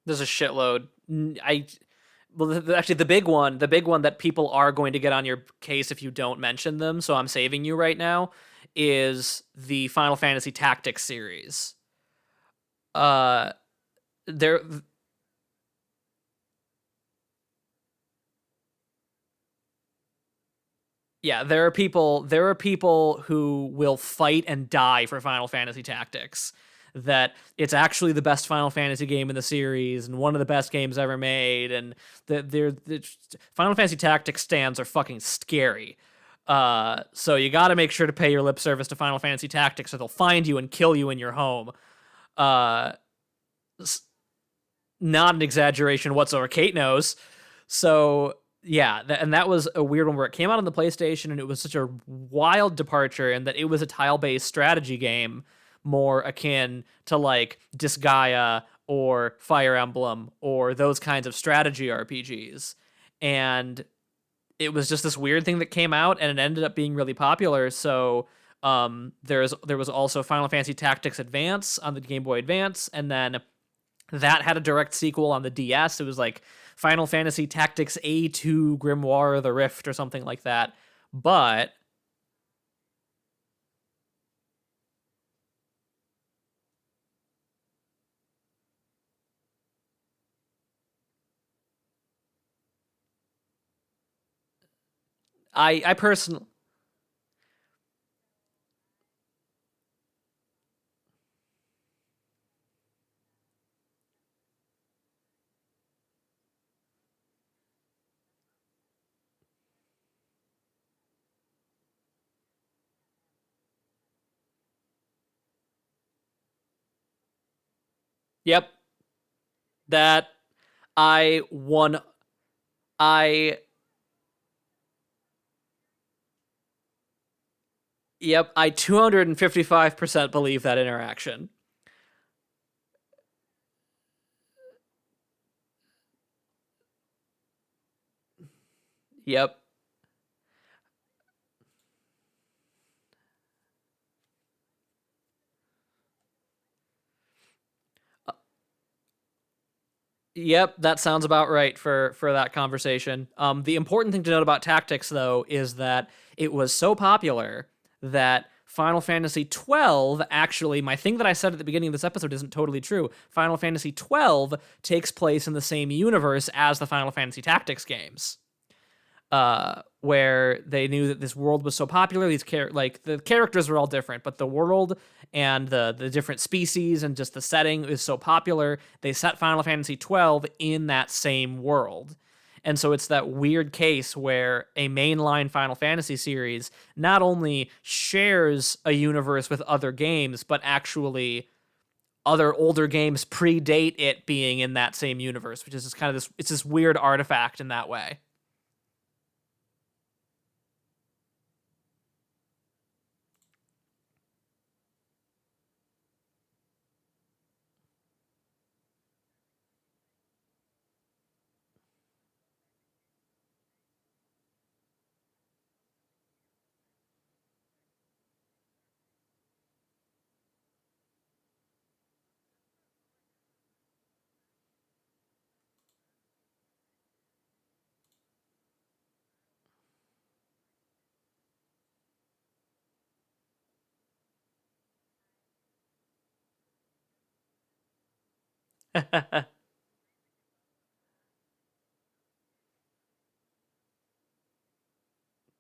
There's a shitload. I well, actually the big one that people are going to get on your case if you don't mention them, so I'm saving you right now, is the Final Fantasy Tactics series. Uh there Yeah, there are people who will fight and die for Final Fantasy Tactics. That it's actually the best Final Fantasy game in the series and one of the best games ever made, and the Final Fantasy Tactics stands are fucking scary. So you got to make sure to pay your lip service to Final Fantasy Tactics, or they'll find you and kill you in your home. Uh, Not an exaggeration whatsoever. Kate knows. So yeah, and that was a weird one where it came out on the PlayStation, and it was such a wild departure in that it was a tile-based strategy game, more akin to like Disgaea or Fire Emblem or those kinds of strategy RPGs. And it was just this weird thing that came out, and it ended up being really popular. So there was also Final Fantasy Tactics Advance on the Game Boy Advance, and then that had a direct sequel on the DS. It was like Final Fantasy Tactics A2 Grimoire of the Rift or something like that. But I personally, yep, that I one I yep, I 255% believe that interaction. Yep. Yep, that sounds about right for that conversation. The important thing to note about tactics, though, is that it was so popular that Final Fantasy XII actually, my thing that I said at the beginning of this episode isn't totally true. Final Fantasy XII takes place in the same universe as the Final Fantasy Tactics games, where they knew that this world was so popular. Like the characters were all different, but the world and the different species and just the setting is so popular. They set Final Fantasy 12 in that same world. And so it's that weird case where a mainline Final Fantasy series not only shares a universe with other games, but actually other older games predate it being in that same universe, which is just kind of this, it's this weird artifact in that way.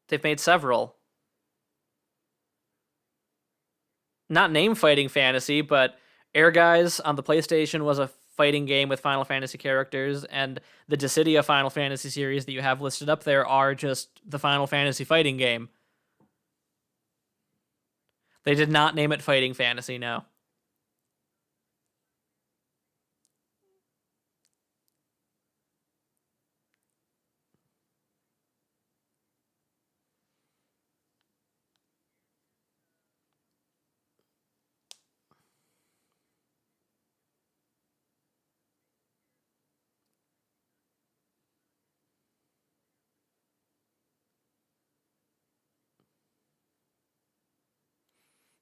They've made several. Not name fighting fantasy, but Air Guys on the PlayStation was a fighting game with Final Fantasy characters, and the Dissidia Final Fantasy series that you have listed up there are just the Final Fantasy fighting game. They did not name it Fighting Fantasy, no.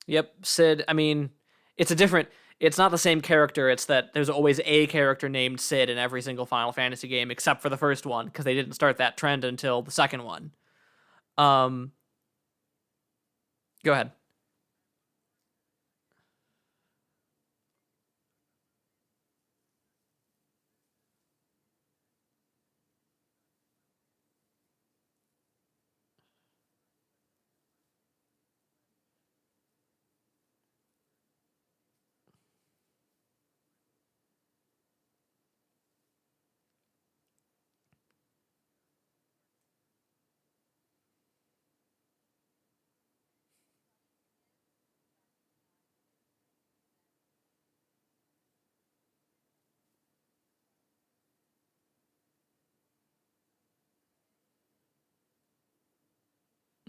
Yep, Sid. I mean, it's a different. It's not the same character. It's that there's always a character named Sid in every single Final Fantasy game, except for the first one, because they didn't start that trend until the second one. Um, Go ahead.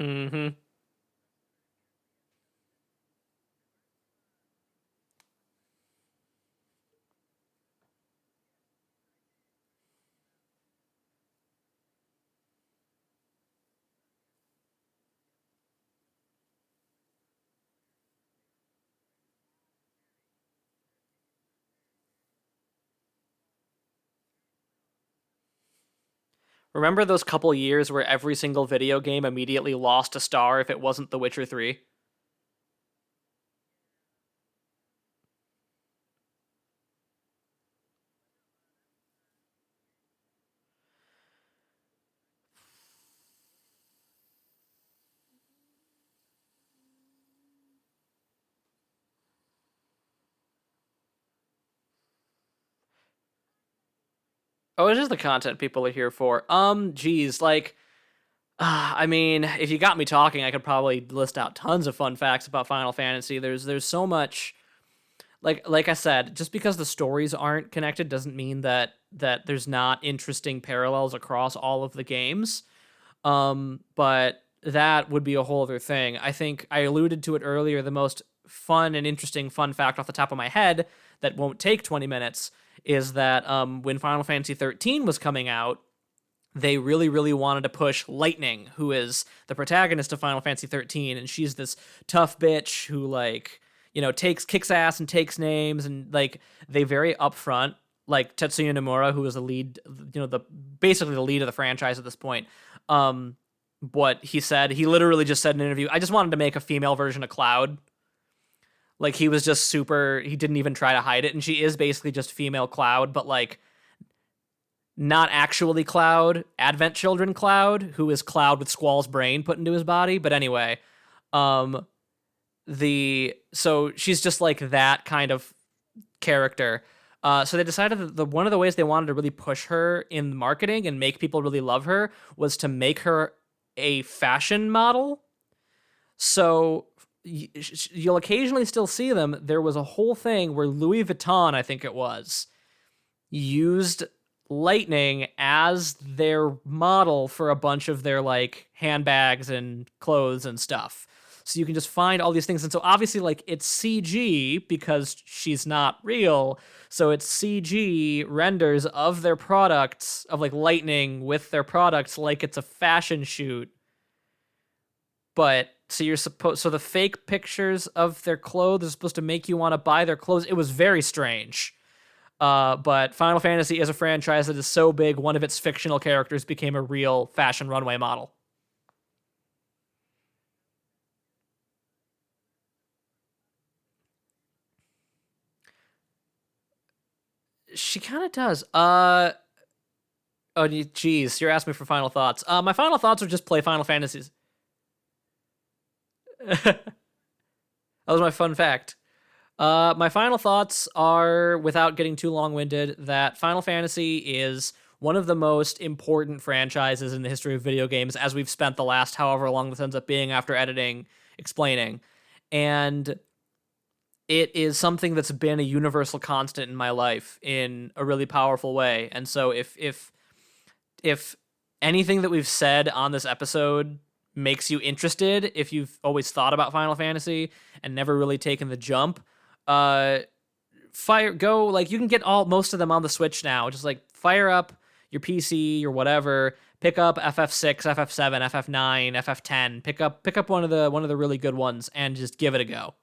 Mm-hmm. Remember those couple years where every single video game immediately lost a star if it wasn't The Witcher 3? Oh, it's just the content people are here for. Geez, like, I mean, if you got me talking, I could probably list out tons of fun facts about Final Fantasy. There's so much. Like I said, just because the stories aren't connected doesn't mean that there's not interesting parallels across all of the games. But that would be a whole other thing. I think I alluded to it earlier. The most fun and interesting fun fact off the top of my head that won't take 20 minutes is that when Final Fantasy 13 was coming out, they really, really wanted to push Lightning, who is the protagonist of Final Fantasy 13, and she's this tough bitch who like takes kicks ass and takes names, and like they very upfront like Tetsuya Nomura, who is the lead, the basically the lead of the franchise at this point. Um, what he said, he literally just said in an interview, "I just wanted to make a female version of Cloud." Like he was just super. He didn't even try to hide it, and she is basically just female Cloud, but like not actually Cloud, Advent Children Cloud, who is Cloud with Squall's brain put into his body. But anyway, um, so she's just like that kind of character. So they decided that one of the ways they wanted to really push her in marketing and make people really love her was to make her a fashion model. So you'll occasionally still see them. There was a whole thing where Louis Vuitton, I think it was, used Lightning as their model for a bunch of their like handbags and clothes and stuff. So you can just find all these things. And so obviously like it's CG because she's not real. So it's CG renders of their products of like Lightning with their products like it's a fashion shoot. But so you're supposed so the fake pictures of their clothes are supposed to make you want to buy their clothes. It was very strange. But Final Fantasy is a franchise that is so big, one of its fictional characters became a real fashion runway model. She kind of does. Oh, geez, you're asking me for final thoughts. My final thoughts are just play Final Fantasies. That was my fun fact. My final thoughts are, without getting too long winded, that Final Fantasy is one of the most important franchises in the history of video games, as we've spent the last however long this ends up being after editing, explaining. And it is something that's been a universal constant in my life in a really powerful way. And so if anything that we've said on this episode makes you interested, if you've always thought about Final Fantasy and never really taken the jump, uh fire go like you can get all most of them on the Switch now. Just like fire up your PC or whatever, pick up FF6, FF7, FF9, FF10, pick up one of the really good ones and just give it a go.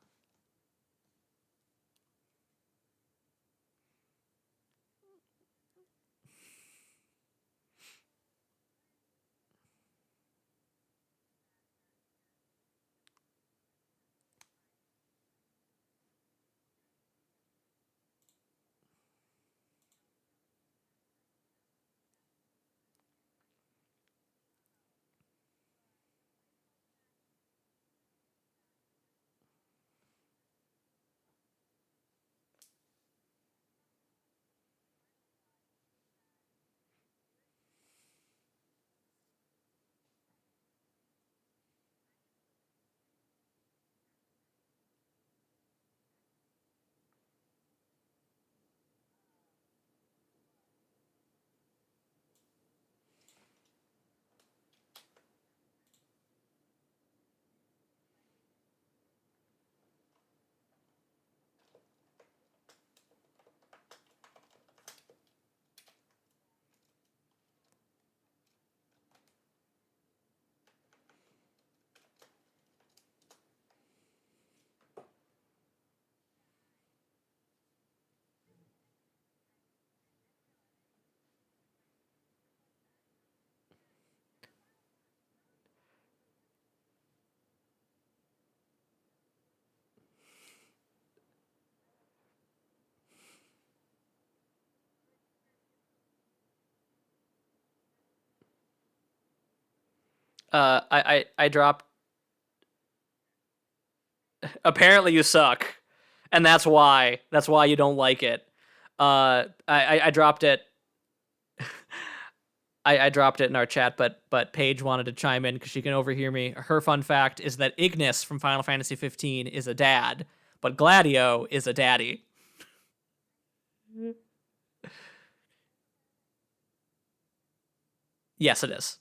I dropped. Apparently, you suck, and that's why. That's why you don't like it. I dropped it. I dropped it in our chat, but Paige wanted to chime in because she can overhear me. Her fun fact is that Ignis from Final Fantasy 15 is a dad, but Gladio is a daddy. Yes, it is.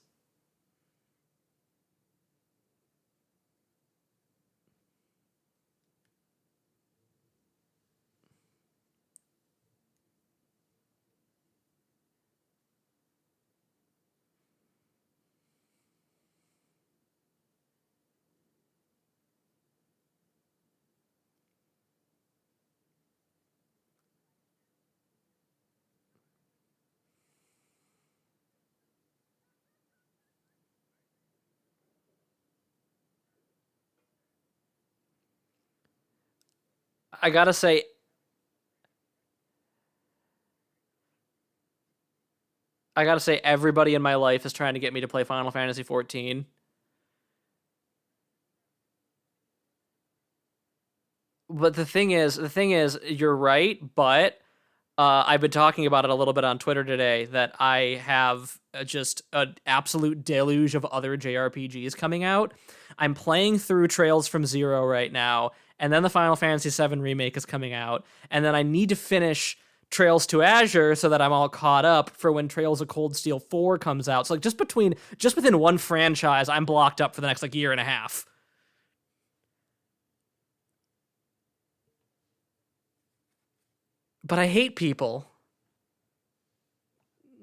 I gotta say, everybody in my life is trying to get me to play Final Fantasy 14. But the thing is, you're right. But I've been talking about it a little bit on Twitter today that I have just an absolute deluge of other JRPGs coming out. I'm playing through Trails from Zero right now, and then the Final Fantasy VII Remake is coming out, and then I need to finish Trails to Azure so that I'm all caught up for when Trails of Cold Steel 4 comes out. So like just within one franchise, I'm blocked up for the next like year and a half. But I hate people.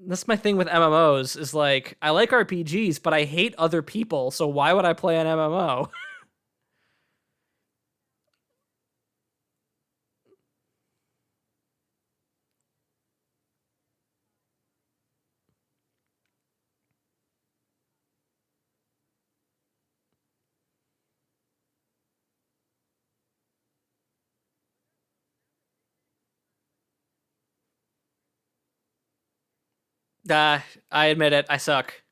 That's my thing with MMOs is like I like RPGs, but I hate other people. So why would I play an MMO? I admit it. I suck.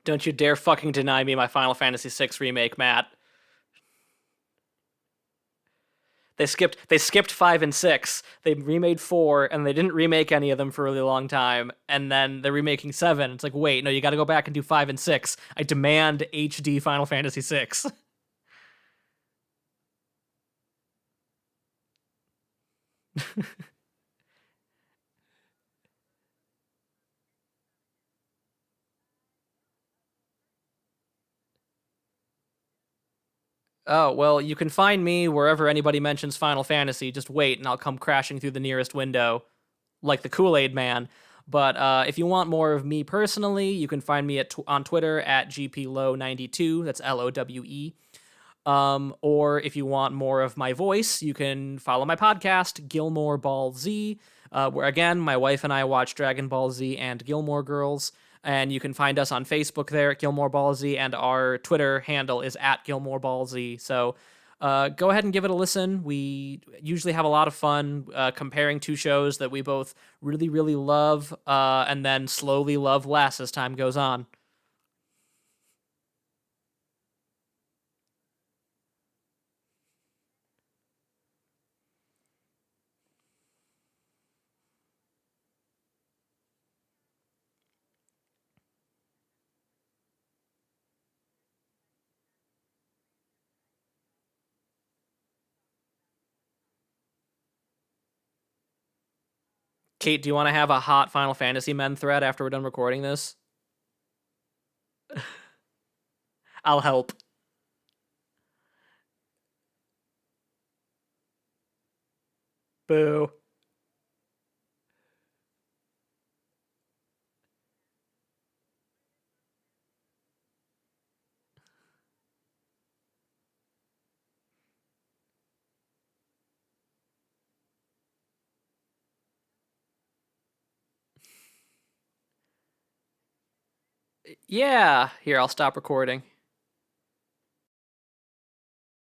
Don't you dare fucking deny me my Final Fantasy VI remake, Matt. They skipped 5 and 6. They remade 4 and they didn't remake any of them for a really long time. And then they're remaking 7. It's like, "Wait, no, you got to go back and do 5 and 6. I demand HD Final Fantasy 6." Oh, well, you can find me wherever anybody mentions Final Fantasy. Just wait and I'll come crashing through the nearest window like the Kool-Aid Man. But if you want more of me personally, you can find me on Twitter at GPLow92. That's LOWE. Or if you want more of my voice, you can follow my podcast, Gilmore Ball Z, where again, my wife and I watch Dragon Ball Z and Gilmore Girls. And you can find us on Facebook there at Gilmore Ball Z, and our Twitter handle is at Gilmore Ball Z. So go ahead and give it a listen. We usually have a lot of fun comparing two shows that we both really, really love, and then slowly love less as time goes on. Kate, do you want to have a hot Final Fantasy men thread after we're done recording this? I'll help. Boo. Yeah. Here, I'll stop recording.